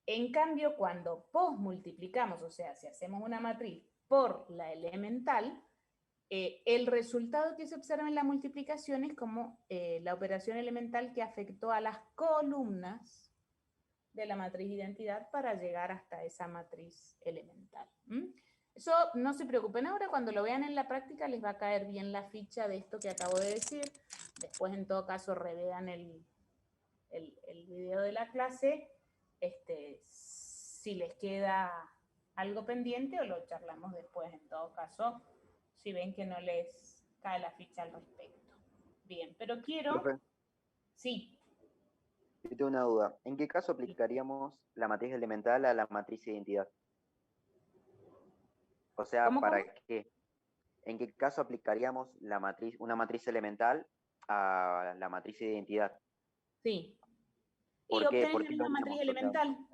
En cambio, cuando posmultiplicamos, o sea, si hacemos una matriz por la elemental, el resultado que se observa en la multiplicación es como la operación elemental que afectó a las columnas de la matriz identidad para llegar hasta esa matriz elemental. Eso no se preocupen ahora, cuando lo vean en la práctica les va a caer bien la ficha de esto que acabo de decir. Después, en todo caso, revean el video de la clase. Si les queda algo pendiente o lo charlamos después, en todo caso, si ven que no les cae la ficha al respecto. Bien, pero quiero... Profe, Sí. yo tengo una duda. ¿En qué caso aplicaríamos la matriz elemental a la matriz de identidad? O sea, ¿Cómo? ¿para qué? ¿En qué caso aplicaríamos una matriz elemental a la matriz de identidad? Sí. Y ¿Por qué? obtenés ¿Por la qué lo misma matriz haríamos? O sea, elemental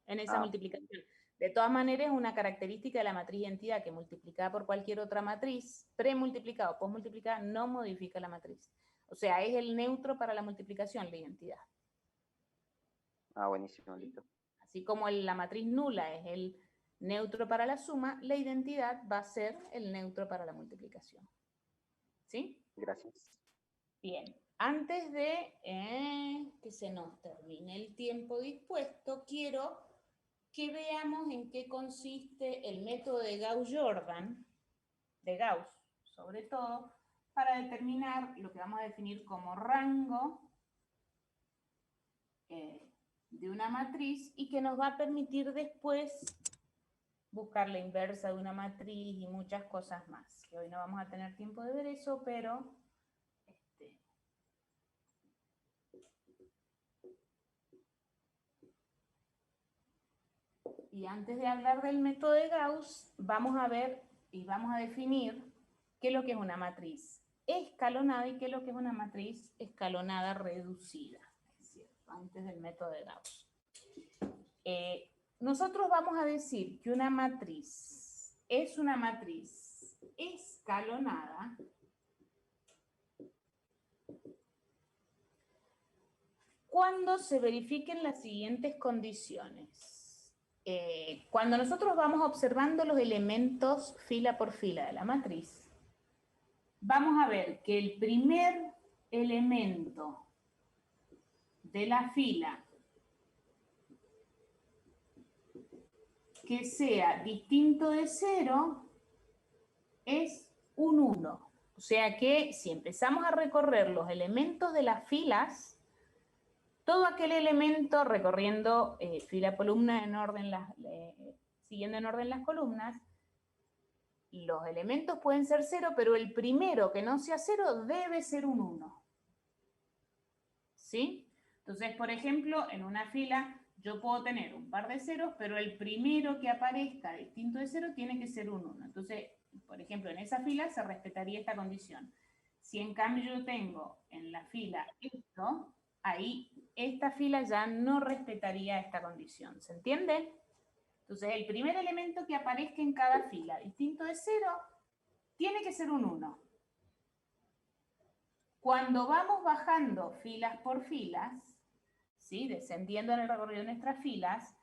en esa multiplicación. De todas maneras, una característica de la matriz identidad que multiplicada por cualquier otra matriz, premultiplicada o posmultiplicada, no modifica la matriz. O sea, es el neutro para la multiplicación, la identidad. buenísimo, listo. Así como la matriz nula es el neutro para la suma, la identidad va a ser el neutro para la multiplicación. ¿Sí? Gracias. Bien. Antes de que se nos termine el tiempo dispuesto, quiero que veamos en qué consiste el método de Gauss-Jordan, de Gauss sobre todo, para determinar lo que vamos a definir como rango de una matriz y que nos va a permitir después buscar la inversa de una matriz y muchas cosas más. Que hoy no vamos a tener tiempo de ver eso, pero y antes de hablar del método de Gauss, vamos a ver y vamos a definir qué es lo que es una matriz escalonada y qué es lo que es una matriz escalonada reducida, es cierto, antes del método de Gauss. Nosotros vamos a decir que una matriz es una matriz escalonada cuando se verifiquen las siguientes condiciones. Cuando nosotros vamos observando los elementos fila por fila de la matriz, vamos a ver que el primer elemento de la fila que sea distinto de 0 es un 1. O sea que si empezamos a recorrer los elementos de las filas, todo aquel elemento recorriendo fila columna en orden, siguiendo en orden las columnas, los elementos pueden ser 0, pero el primero que no sea 0 debe ser un 1. ¿Sí? Entonces, por ejemplo, en una fila yo puedo tener un par de ceros, pero el primero que aparezca distinto de 0 tiene que ser un 1. Entonces, por ejemplo, en esa fila se respetaría esta condición. Si en cambio yo tengo en la fila esto, ahí esta fila ya no respetaría esta condición. ¿Se entiende? Entonces, el primer elemento que aparezca en cada fila distinto de 0 tiene que ser un 1. Cuando vamos bajando filas por filas, ¿sí? Descendiendo en el recorrido de nuestras filas,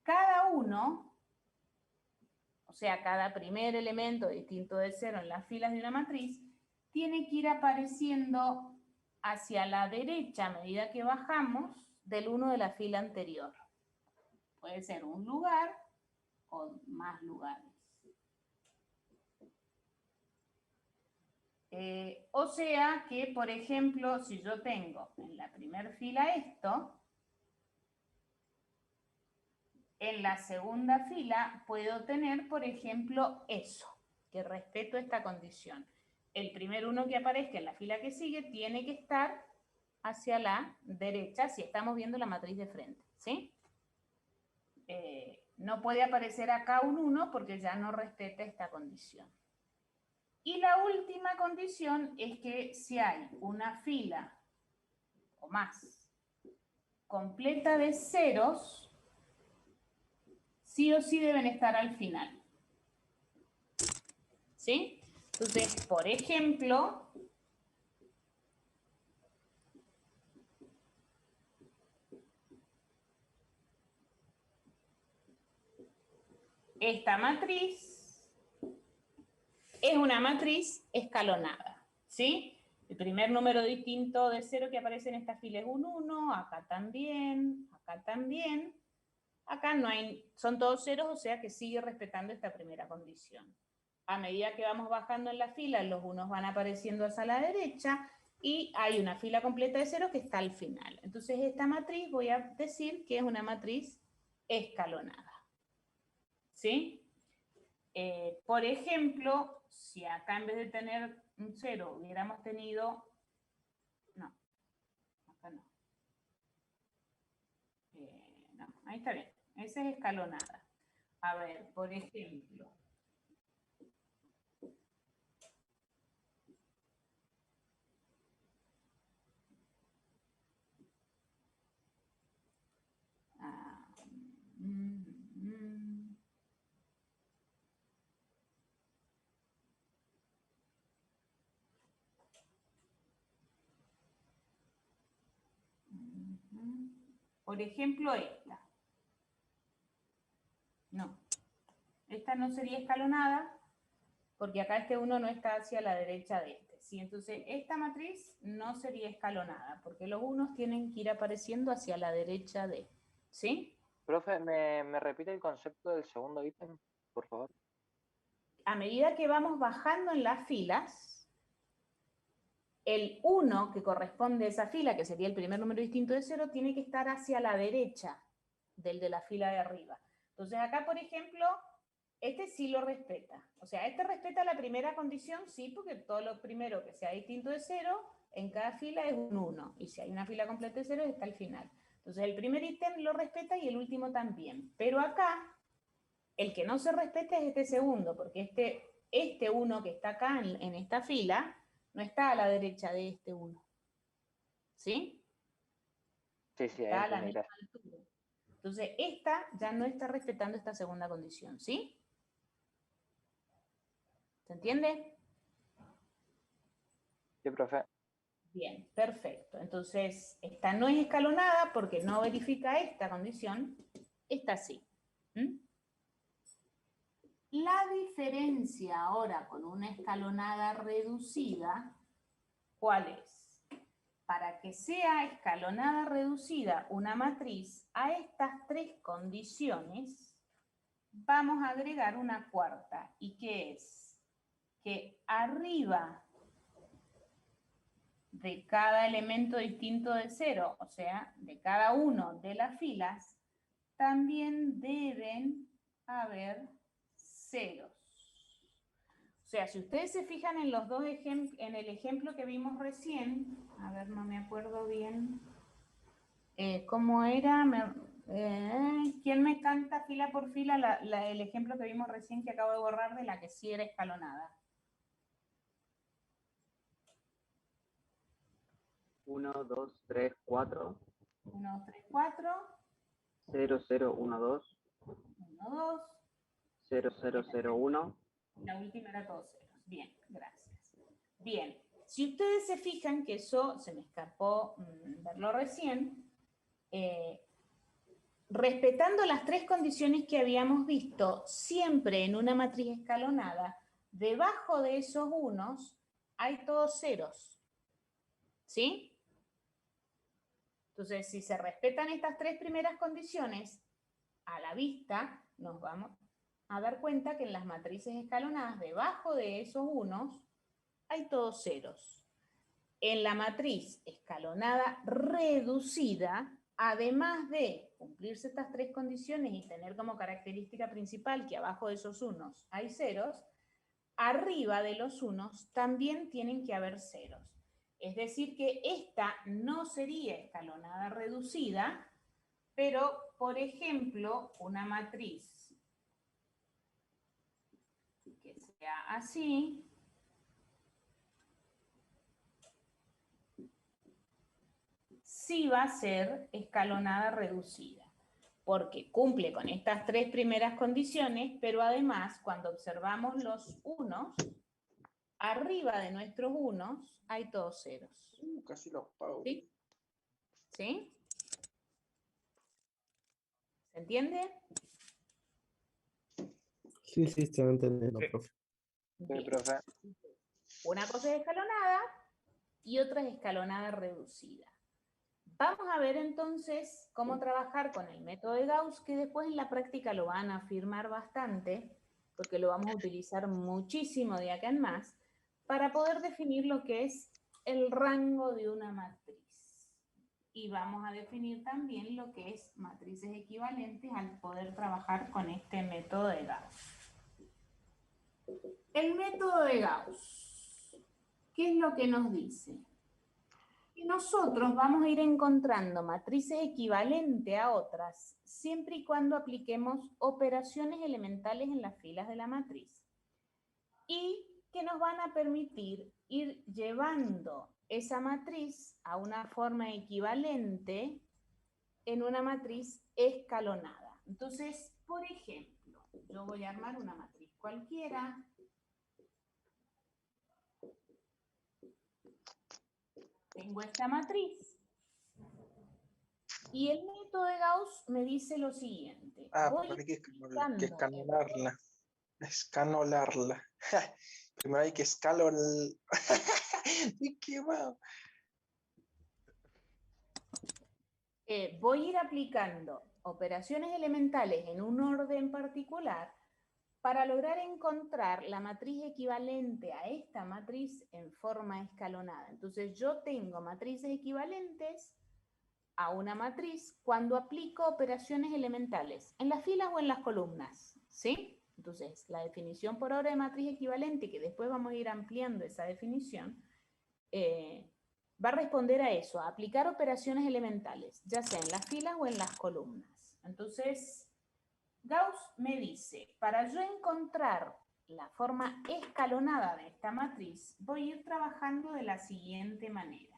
cada uno, o sea, cada primer elemento distinto de 0 en las filas de una matriz, tiene que ir apareciendo hacia la derecha a medida que bajamos del 1 de la fila anterior. Puede ser un lugar o más lugares. O sea que, por ejemplo, si yo tengo en la primera fila esto, en la segunda fila puedo tener, por ejemplo, eso, que respeto esta condición. El primer uno que aparezca en la fila que sigue tiene que estar hacia la derecha si estamos viendo la matriz de frente, ¿sí? No puede aparecer acá un 1 porque ya no respeta esta condición. Y la última condición es que si hay una fila o más completa de ceros, sí o sí deben estar al final. ¿Sí? Entonces, por ejemplo, esta matriz es una matriz escalonada, ¿sí? El primer número distinto de 0 que aparece en esta fila es un 1, acá también, acá también. Acá no hay, son todos ceros, o sea que sigue respetando esta primera condición. A medida que vamos bajando en la fila, los unos van apareciendo hacia la derecha y hay una fila completa de 0 que está al final. Entonces esta matriz voy a decir que es una matriz escalonada. ¿Sí? Por ejemplo, si acá en vez de tener un 0 hubiéramos tenido... No, acá no. No, ahí está bien. Esa es escalonada. A ver, por ejemplo... Por ejemplo, esta. No. Esta no sería escalonada porque acá este 1 no está hacia la derecha de este. sí, entonces esta matriz no sería escalonada, porque los unos tienen que ir apareciendo hacia la derecha de, ¿sí? Profe, ¿me repite el concepto del segundo ítem, por favor? A medida que vamos bajando en las filas, el 1 que corresponde a esa fila, que sería el primer número distinto de 0, tiene que estar hacia la derecha del de la fila de arriba. Entonces acá, por ejemplo, este sí lo respeta. O sea, este respeta la primera condición, sí, porque todo lo primero que sea distinto de 0, en cada fila es un 1. Y si hay una fila completa de 0, está al final. Entonces el primer ítem lo respeta y el último también. Pero acá, el que no se respeta es este segundo, porque este 1 que está acá en esta fila, no está a la derecha de este 1. ¿Sí? Sí, sí, ahí Está a la entendí, misma gracias. altura. Entonces, esta ya no está respetando esta segunda condición, ¿sí? ¿Se entiende? Sí, profe. Bien, perfecto. Entonces, esta no es escalonada porque no verifica esta condición, esta sí. ¿Mm? La diferencia ahora con una escalonada reducida, ¿cuál es? Para que sea escalonada reducida una matriz, a estas tres condiciones vamos a agregar una cuarta. ¿Y qué es? Que arriba de cada elemento distinto de 0, o sea, de cada uno de las filas, también deben haber ceros. O sea, si ustedes se fijan en los dos en el ejemplo que vimos recién, a ver, no me acuerdo bien cómo era, ¿quién me canta fila por fila el ejemplo que vimos recién que acabo de borrar de la que sí era escalonada? 1, 2, 3, 4. 1, 2, 3, 4. 0, 0, 1, 2. 1, 2. 0, 0, 0, 1. La última era todos ceros. Bien, gracias. Bien, si ustedes se fijan que eso se me escapó verlo recién, respetando las tres condiciones que habíamos visto, siempre en una matriz escalonada, debajo de esos unos hay todos ceros. ¿Sí? Entonces, si se respetan estas tres primeras condiciones, a la vista nos vamos a dar cuenta que en las matrices escalonadas, debajo de esos unos, hay todos ceros. En la matriz escalonada reducida, además de cumplirse estas tres condiciones y tener como característica principal que abajo de esos unos hay ceros, arriba de los unos también tienen que haber ceros. Es decir que esta no sería escalonada reducida, pero, por ejemplo, una matriz que sea así, sí va a ser escalonada reducida, porque cumple con estas tres primeras condiciones, pero además, cuando observamos los unos, arriba de nuestros unos hay todos ceros. Casi los pago. ¿Sí? ¿Sí? ¿Se entiende? Sí, sí, estoy entendiendo, Sí. profe. Sí, Bien. profe. Una cosa es escalonada y otra es escalonada reducida. Vamos a ver entonces cómo trabajar con el método de Gauss, que después en la práctica lo van a afirmar bastante, porque lo vamos a utilizar muchísimo de acá en más, para poder definir lo que es el rango de una matriz. Y vamos a definir también lo que es matrices equivalentes al poder trabajar con este método de Gauss. El método de Gauss, ¿qué es lo que nos dice? Que nosotros vamos a ir encontrando matrices equivalentes a otras siempre y cuando apliquemos operaciones elementales en las filas de la matriz y que nos van a permitir ir llevando esa matriz a una forma equivalente en una matriz escalonada. Entonces, por ejemplo, yo voy a armar una matriz cualquiera. Tengo esta matriz y el método de Gauss me dice lo siguiente. Ah, Voy vale, que aplicando escanolarla. Escanolarla. Primero hay que escalo el... Estoy quemado. Voy a ir aplicando operaciones elementales en un orden particular para lograr encontrar la matriz equivalente a esta matriz en forma escalonada. Entonces yo tengo matrices equivalentes a una matriz cuando aplico operaciones elementales, en las filas o en las columnas, ¿sí? Entonces, la definición por ahora de matriz equivalente, que después vamos a ir ampliando esa definición, va a responder a eso, a aplicar operaciones elementales, ya sea en las filas o en las columnas. Entonces, Gauss me dice, para yo encontrar la forma escalonada de esta matriz, voy a ir trabajando de la siguiente manera.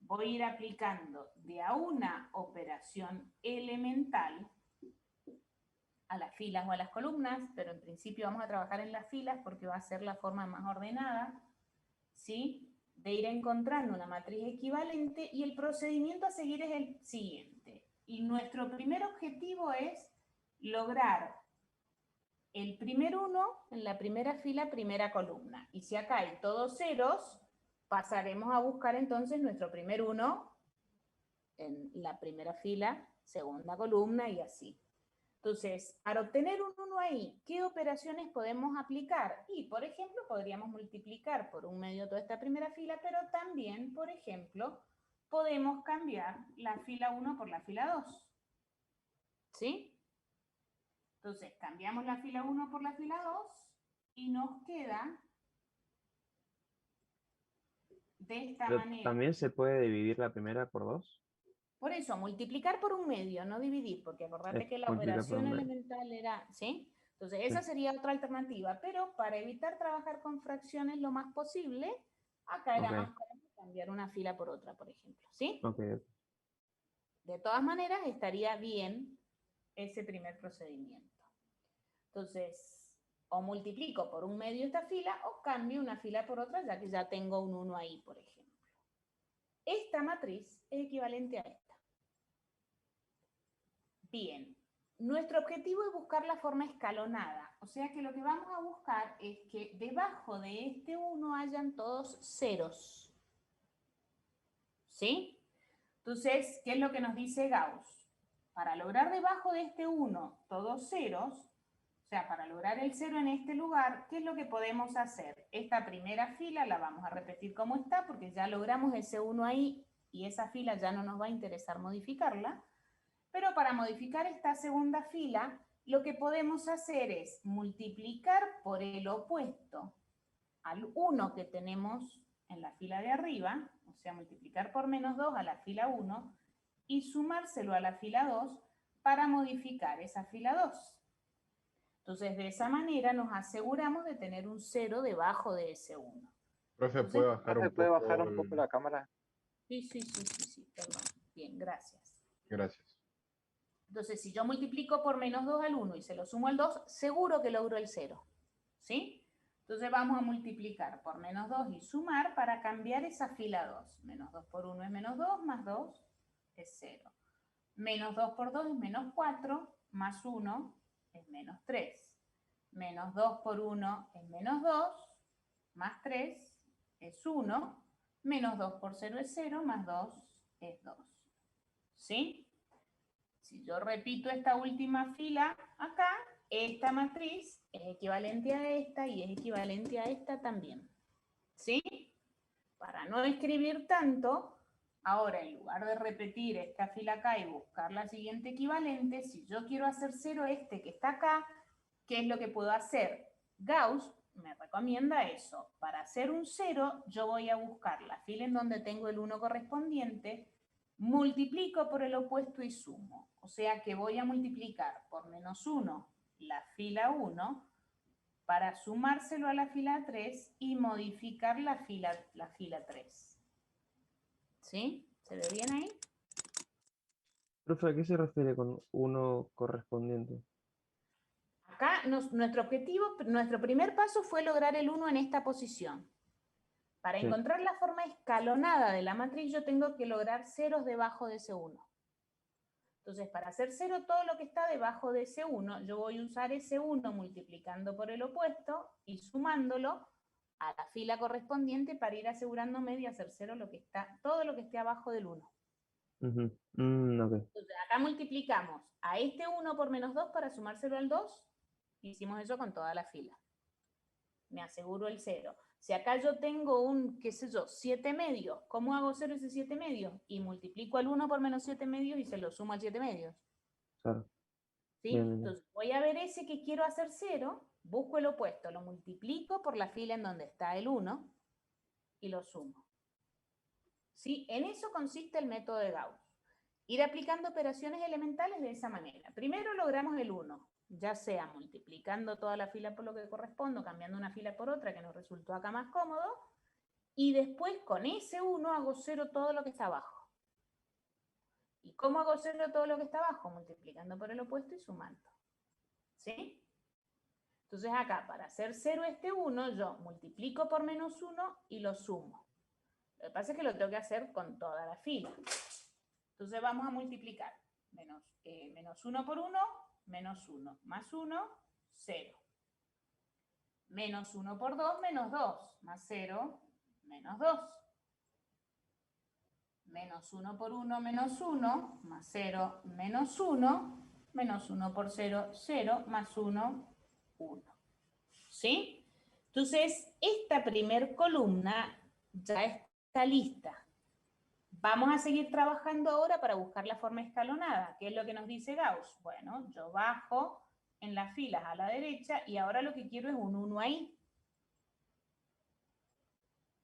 Voy a ir aplicando de a una operación elemental a las filas o a las columnas, pero en principio vamos a trabajar en las filas porque va a ser la forma más ordenada, ¿sí? De ir encontrando una matriz equivalente, y el procedimiento a seguir es el siguiente. Y nuestro primer objetivo es lograr el primer 1 en la primera fila, primera columna. Y si acá hay todos ceros, pasaremos a buscar entonces nuestro primer 1 en la primera fila, segunda columna y así. Entonces, para obtener un 1 ahí, ¿qué operaciones podemos aplicar? Y, por ejemplo, podríamos multiplicar por un medio toda esta primera fila, pero también, por ejemplo, podemos cambiar la fila 1 por la fila 2. ¿Sí? Entonces, cambiamos la fila 1 por la fila 2 y nos queda de esta manera. ¿También se puede dividir la primera por 2? Por eso, multiplicar por un medio, no dividir, porque acordate que la operación elemental era, ¿sí? Entonces, esa sería otra alternativa, pero para evitar trabajar con fracciones lo más posible, acá era más cómodo cambiar una fila por otra, por ejemplo, ¿sí? De todas maneras, estaría bien ese primer procedimiento. Entonces, o multiplico por un medio esta fila, o cambio una fila por otra, ya que ya tengo un 1 ahí, por ejemplo. Esta matriz es equivalente a esta. Bien, nuestro objetivo es buscar la forma escalonada, o sea que lo que vamos a buscar es que debajo de este 1 hayan todos ceros. ¿Sí? Entonces, ¿qué es lo que nos dice Gauss? Para lograr debajo de este 1 todos ceros, o sea, para lograr el 0 en este lugar, ¿qué es lo que podemos hacer? Esta primera fila la vamos a repetir como está, porque ya logramos ese 1 ahí, y esa fila ya no nos va a interesar modificarla. Pero para modificar esta segunda fila, lo que podemos hacer es multiplicar por el opuesto al 1 que tenemos en la fila de arriba, o sea, multiplicar por menos 2 a la fila 1, y sumárselo a la fila 2 para modificar esa fila 2. Entonces, de esa manera nos aseguramos de tener un 0 debajo de ese 1. Profe, ¿puede bajar un poco la cámara? Sí, perdón. Bien, gracias. Gracias. Entonces, si yo multiplico por menos 2 al 1 y se lo sumo al 2, seguro que logro el 0. ¿Sí? Entonces vamos a multiplicar por menos 2 y sumar para cambiar esa fila 2. Menos 2 por 1 es menos 2, más 2 es 0. Menos 2 por 2 es menos 4, más 1 es menos 3. Menos 2 por 1 es menos 2, más 3 es 1. Menos 2 por 0 es 0, más 2 es 2. ¿Sí? Si yo repito esta última fila acá, esta matriz es equivalente a esta y es equivalente a esta también. ¿Sí? Para no escribir tanto, ahora en lugar de repetir esta fila acá y buscar la siguiente equivalente, si yo quiero hacer 0 este que está acá, ¿qué es lo que puedo hacer? Gauss me recomienda eso. Para hacer un 0, yo voy a buscar la fila en donde tengo el 1 correspondiente, multiplico por el opuesto y sumo. O sea que voy a multiplicar por menos 1 la fila 1 para sumárselo a la fila 3 y modificar la fila 3. ¿Sí? ¿Se ve bien ahí? Profe, ¿a qué se refiere con 1 correspondiente? Acá nuestro objetivo, nuestro primer paso fue lograr el 1 en esta posición. Para encontrar la forma escalonada de la matriz, yo tengo que lograr ceros debajo de ese 1. Entonces, para hacer 0, todo lo que está debajo de ese 1, yo voy a usar ese 1 multiplicando por el opuesto y sumándolo a la fila correspondiente para ir asegurándome de hacer 0 todo lo que esté abajo del 1. Ok. Entonces, acá multiplicamos a este 1 por menos 2 para sumárselo al 2. Hicimos eso con toda la fila. Me aseguro el 0. Si acá yo tengo un, qué sé yo, 7 medios, ¿cómo hago 0 ese 7 medios? Y multiplico al 1 por menos 7 medios y se lo sumo al 7 medios. Claro. ¿Sí? Bien, bien. Entonces voy a ver ese que quiero hacer 0, busco el opuesto, lo multiplico por la fila en donde está el 1 y lo sumo. ¿Sí? En eso consiste el método de Gauss. Ir aplicando operaciones elementales de esa manera. Primero logramos el 1. Ya sea multiplicando toda la fila por lo que corresponde, cambiando una fila por otra, que nos resultó acá más cómodo, y después con ese 1 hago 0 todo lo que está abajo. ¿Y cómo hago 0 todo lo que está abajo? Multiplicando por el opuesto y sumando. ¿Sí? Entonces acá, para hacer 0 este 1, yo multiplico por menos 1 y lo sumo. Lo que pasa es que lo tengo que hacer con toda la fila. Entonces vamos a multiplicar. Menos 1 por 1, menos 1, más 1, 0. Menos 1 por 2, menos 2, más 0, menos 2. Menos 1 por 1, menos 1, más 0, menos 1. Menos 1 por 0, 0, más 1, 1. ¿Sí? Entonces, esta primer columna ya está lista. Vamos a seguir trabajando ahora para buscar la forma escalonada. ¿Qué es lo que nos dice Gauss? Bueno, yo bajo en las filas a la derecha y ahora lo que quiero es un 1 ahí.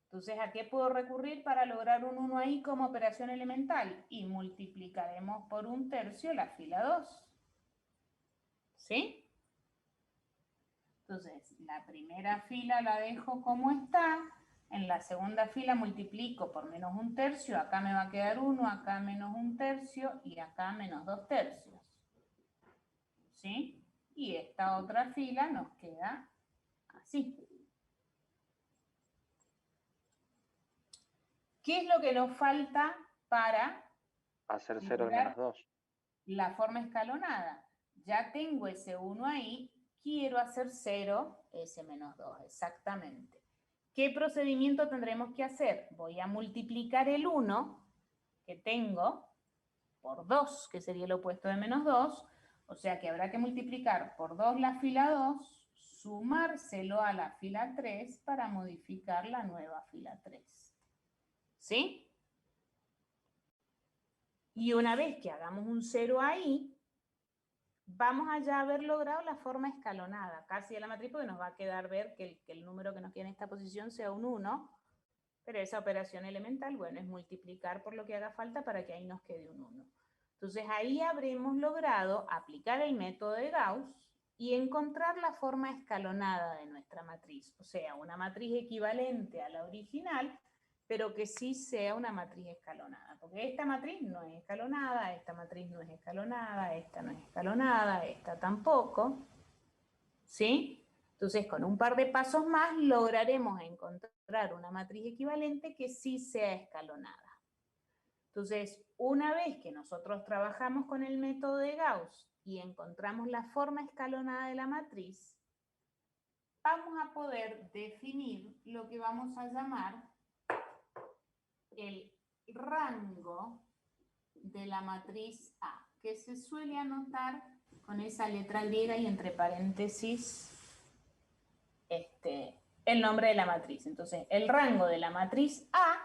Entonces, ¿a qué puedo recurrir para lograr un 1 ahí como operación elemental? Y multiplicaremos por 1/3 la fila 2. ¿Sí? Entonces, la primera fila la dejo como está. En la segunda fila multiplico por menos 1/3, acá me va a quedar 1, acá menos 1/3 y acá menos 2/3. ¿Sí? Y esta otra fila nos queda así. ¿Qué es lo que nos falta para Hacer 0 el lograr menos 2. la forma escalonada? Ya tengo ese 1 ahí, quiero hacer 0 ese menos 2, exactamente. ¿Qué procedimiento tendremos que hacer? Voy a multiplicar el 1 que tengo por 2, que sería el opuesto de menos 2, o sea que habrá que multiplicar por 2 la fila 2, sumárselo a la fila 3 para modificar la nueva fila 3. ¿Sí? Y una vez que hagamos un 0 ahí, vamos a ya haber logrado la forma escalonada, casi a la matriz, porque nos va a quedar ver que el número que nos queda en esta posición sea un 1, pero esa operación elemental, bueno, es multiplicar por lo que haga falta para que ahí nos quede un 1. Entonces ahí habremos logrado aplicar el método de Gauss y encontrar la forma escalonada de nuestra matriz, o sea, una matriz equivalente a la original, pero que sí sea una matriz escalonada, porque esta matriz no es escalonada, esta matriz no es escalonada, esta no es escalonada, esta tampoco, ¿sí? Entonces, con un par de pasos más lograremos encontrar una matriz equivalente que sí sea escalonada. Entonces, una vez que nosotros trabajamos con el método de Gauss y encontramos la forma escalonada de la matriz, vamos a poder definir lo que vamos a llamar el rango de la matriz A, que se suele anotar con esa letra griega y entre paréntesis el nombre de la matriz. Entonces, el rango de la matriz A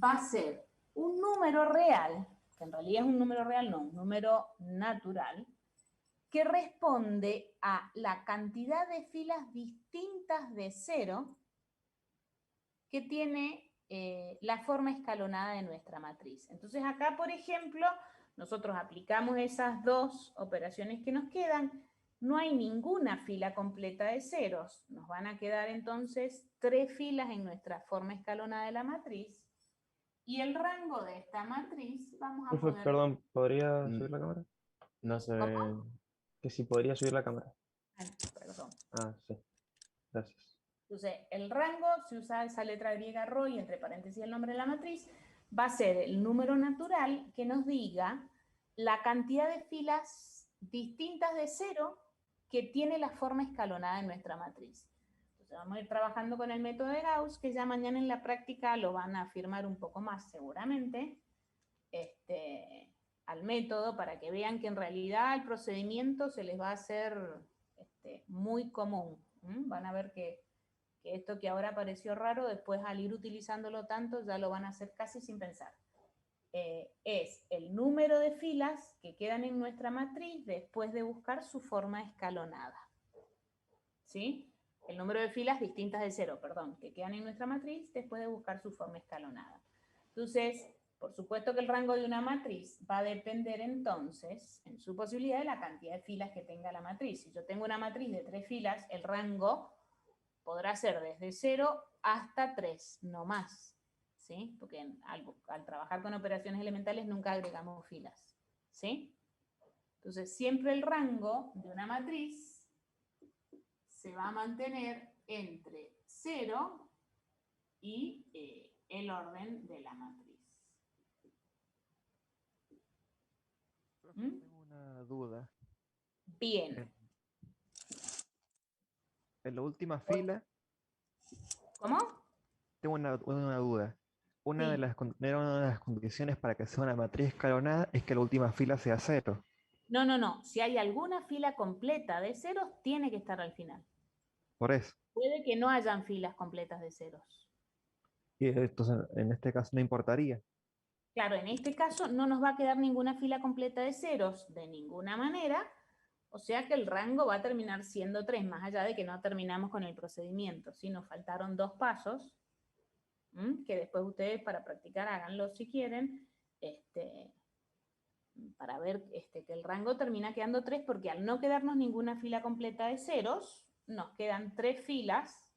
va a ser un número real, que en realidad es un número real, no, un número natural, que responde a la cantidad de filas distintas de 0 que tiene la forma escalonada de nuestra matriz. Entonces acá, por ejemplo, nosotros aplicamos esas dos operaciones que nos quedan, no hay ninguna fila completa de ceros, nos van a quedar entonces 3 filas en nuestra forma escalonada de la matriz, y el rango de esta matriz vamos a poder... Perdón, ¿podría subir la cámara? No sé. ¿Cómo? Que si podría subir la cámara. Ay, perdón. Ah, sí. Gracias. Entonces, el rango, se usa esa letra griega rho y entre paréntesis el nombre de la matriz, va a ser el número natural que nos diga la cantidad de filas distintas de 0 que tiene la forma escalonada en nuestra matriz. Entonces vamos a ir trabajando con el método de Gauss, que ya mañana en la práctica lo van a afirmar un poco más seguramente, al método, para que vean que en realidad el procedimiento se les va a hacer muy común. Van a ver que esto que ahora pareció raro, después al ir utilizándolo tanto, ya lo van a hacer casi sin pensar. Es el número de filas que quedan en nuestra matriz después de buscar su forma escalonada. ¿Sí? El número de filas distintas de 0, perdón, que quedan en nuestra matriz después de buscar su forma escalonada. Entonces, por supuesto que el rango de una matriz va a depender entonces, en su posibilidad, de la cantidad de filas que tenga la matriz. Si yo tengo una matriz de 3 filas, el rango podrá ser desde 0 hasta 3, no más. ¿Sí? Porque al trabajar con operaciones elementales nunca agregamos filas. ¿Sí? Entonces, siempre el rango de una matriz se va a mantener entre 0 y el orden de la matriz. Tengo una duda. Bien. En la última fila, ¿Cómo? tengo una duda. Una Sí. de las condiciones para que sea una matriz escalonada es que la última fila sea 0. No, no, no. Si hay alguna fila completa de ceros, tiene que estar al final. Por eso. Puede que no hayan filas completas de ceros. Y entonces, en este caso no importaría. Claro, en este caso no nos va a quedar ninguna fila completa de ceros de ninguna manera, o sea que el rango va a terminar siendo 3, más allá de que no terminamos con el procedimiento. ¿Sí? Nos faltaron 2 pasos, que después ustedes para practicar háganlo si quieren, para ver que el rango termina quedando 3, porque al no quedarnos ninguna fila completa de ceros, nos quedan 3 filas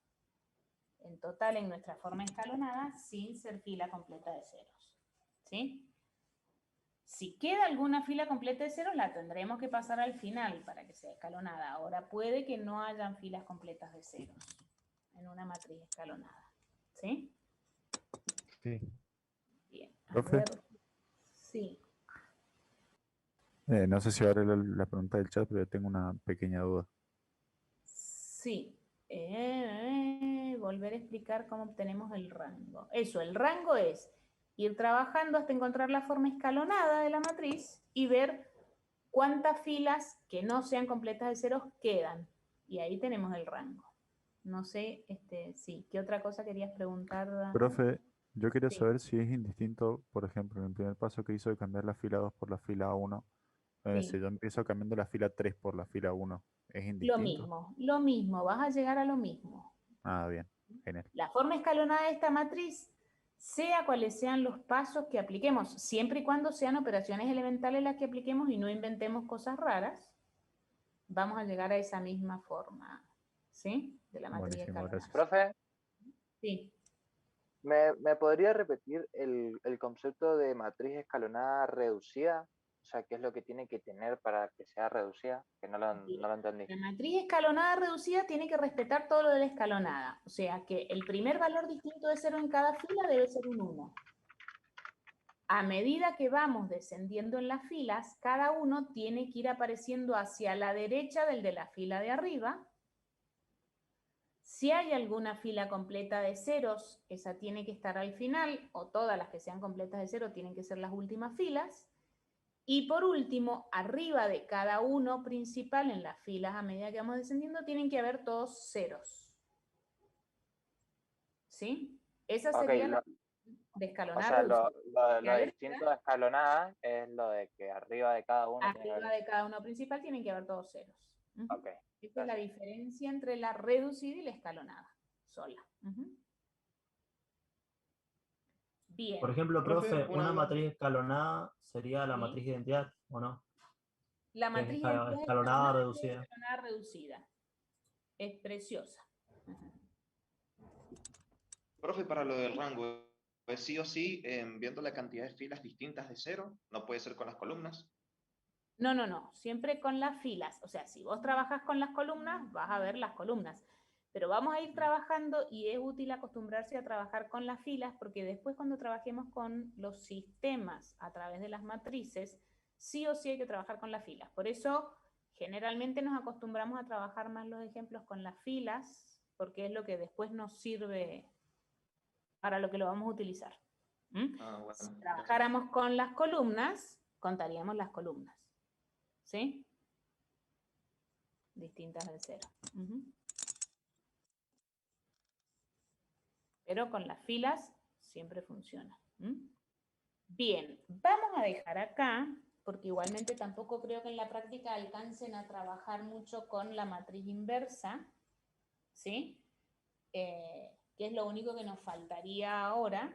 en total en nuestra forma escalonada sin ser fila completa de ceros. ¿Sí? Si queda alguna fila completa de ceros, la tendremos que pasar al final para que sea escalonada. Ahora puede que no hayan filas completas de ceros en una matriz escalonada. ¿Sí? Sí. Bien. A ¿Profe? ver. Sí. No sé si ahora la pregunta del chat, pero yo tengo una pequeña duda. Sí. Volver a explicar cómo obtenemos el rango. Eso, el rango es ir trabajando hasta encontrar la forma escalonada de la matriz y ver cuántas filas que no sean completas de ceros quedan. Y ahí tenemos el rango. No sé, sí, ¿qué otra cosa querías preguntar? Profe, yo quería Sí. saber si es indistinto, por ejemplo, en el primer paso que hizo de cambiar la fila 2 por la fila 1. Sí. Si yo empiezo cambiando la fila 3 por la fila 1, ¿es Lo indistinto? mismo, vas a llegar a lo mismo. Ah, bien, genial. La forma escalonada de esta matriz, sea cuales sean los pasos que apliquemos, siempre y cuando sean operaciones elementales las que apliquemos y no inventemos cosas raras, vamos a llegar a esa misma forma, ¿sí? De la matriz Buenísimo, escalonada. gracias. Profe, Sí. ¿me podría repetir el concepto de matriz escalonada reducida? O sea, ¿qué es lo que tiene que tener para que sea reducida? Que no lo entendí. La matriz escalonada reducida tiene que respetar todo lo de la escalonada. O sea, que el primer valor distinto de 0 en cada fila debe ser un 1. A medida que vamos descendiendo en las filas, cada uno tiene que ir apareciendo hacia la derecha del de la fila de arriba. Si hay alguna fila completa de ceros, esa tiene que estar al final, o todas las que sean completas de 0 tienen que ser las últimas filas. Y por último, arriba de cada uno principal en las filas a medida que vamos descendiendo, tienen que haber todos ceros. ¿Sí? Esa sería la de O escalonada sea, reducida. lo distinto de escalonada es lo de que arriba de cada uno tiene que Arriba haber... de cada uno principal tienen que haber todos ceros. Ok, Esta es la diferencia entre la reducida y la escalonada sola. Bien. Por ejemplo, profe, una duda. matriz escalonada sería la Sí. matriz de identidad, ¿o no? La Es matriz de identidad escalonada es reducida. escalonada reducida. Es preciosa. Profe, para lo del rango, pues sí o sí, viendo la cantidad de filas distintas de 0, no puede ser con las columnas. No, no, no. Siempre con las filas. O sea, si vos trabajas con las columnas, vas a ver las columnas. Pero vamos a ir trabajando y es útil acostumbrarse a trabajar con las filas porque después cuando trabajemos con los sistemas a través de las matrices, sí o sí hay que trabajar con las filas. Por eso, generalmente nos acostumbramos a trabajar más los ejemplos con las filas, porque es lo que después nos sirve para lo que lo vamos a utilizar. Bueno. Si trabajáramos con las columnas, contaríamos las columnas. ¿Sí? Distintas de 0. Pero con las filas siempre funciona. Bien, vamos a dejar acá, porque igualmente tampoco creo que en la práctica alcancen a trabajar mucho con la matriz inversa, ¿sí? Que es lo único que nos faltaría ahora,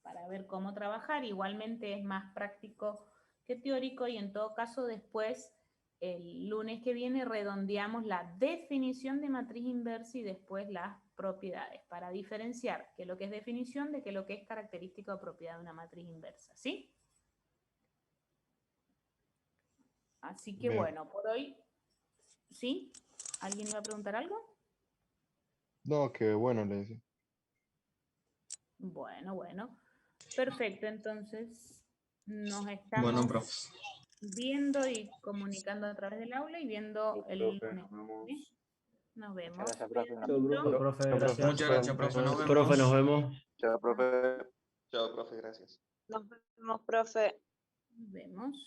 para ver cómo trabajar. Igualmente es más práctico que teórico, y en todo caso después, el lunes que viene, redondeamos la definición de matriz inversa y después las propiedades, para diferenciar qué es lo que es definición de qué es lo que es característica o propiedad de una matriz inversa, ¿sí? Así que Bien. bueno, por hoy, ¿sí? ¿Alguien iba a preguntar algo? No, que bueno, le decía. Bueno. Perfecto, entonces nos Bueno, estamos profe. viendo y comunicando a través del aula y viendo el Profe, lunes. nos vemos. ¿Sí? Nos vemos. Muchas gracias, profe. Chao, profe. Profe, Chao, gracias. Muchas gracias, profe. Nos Profe, nos vemos. vemos. Chao, profe. Chao, profe, gracias. Nos vemos, profe. Nos vemos.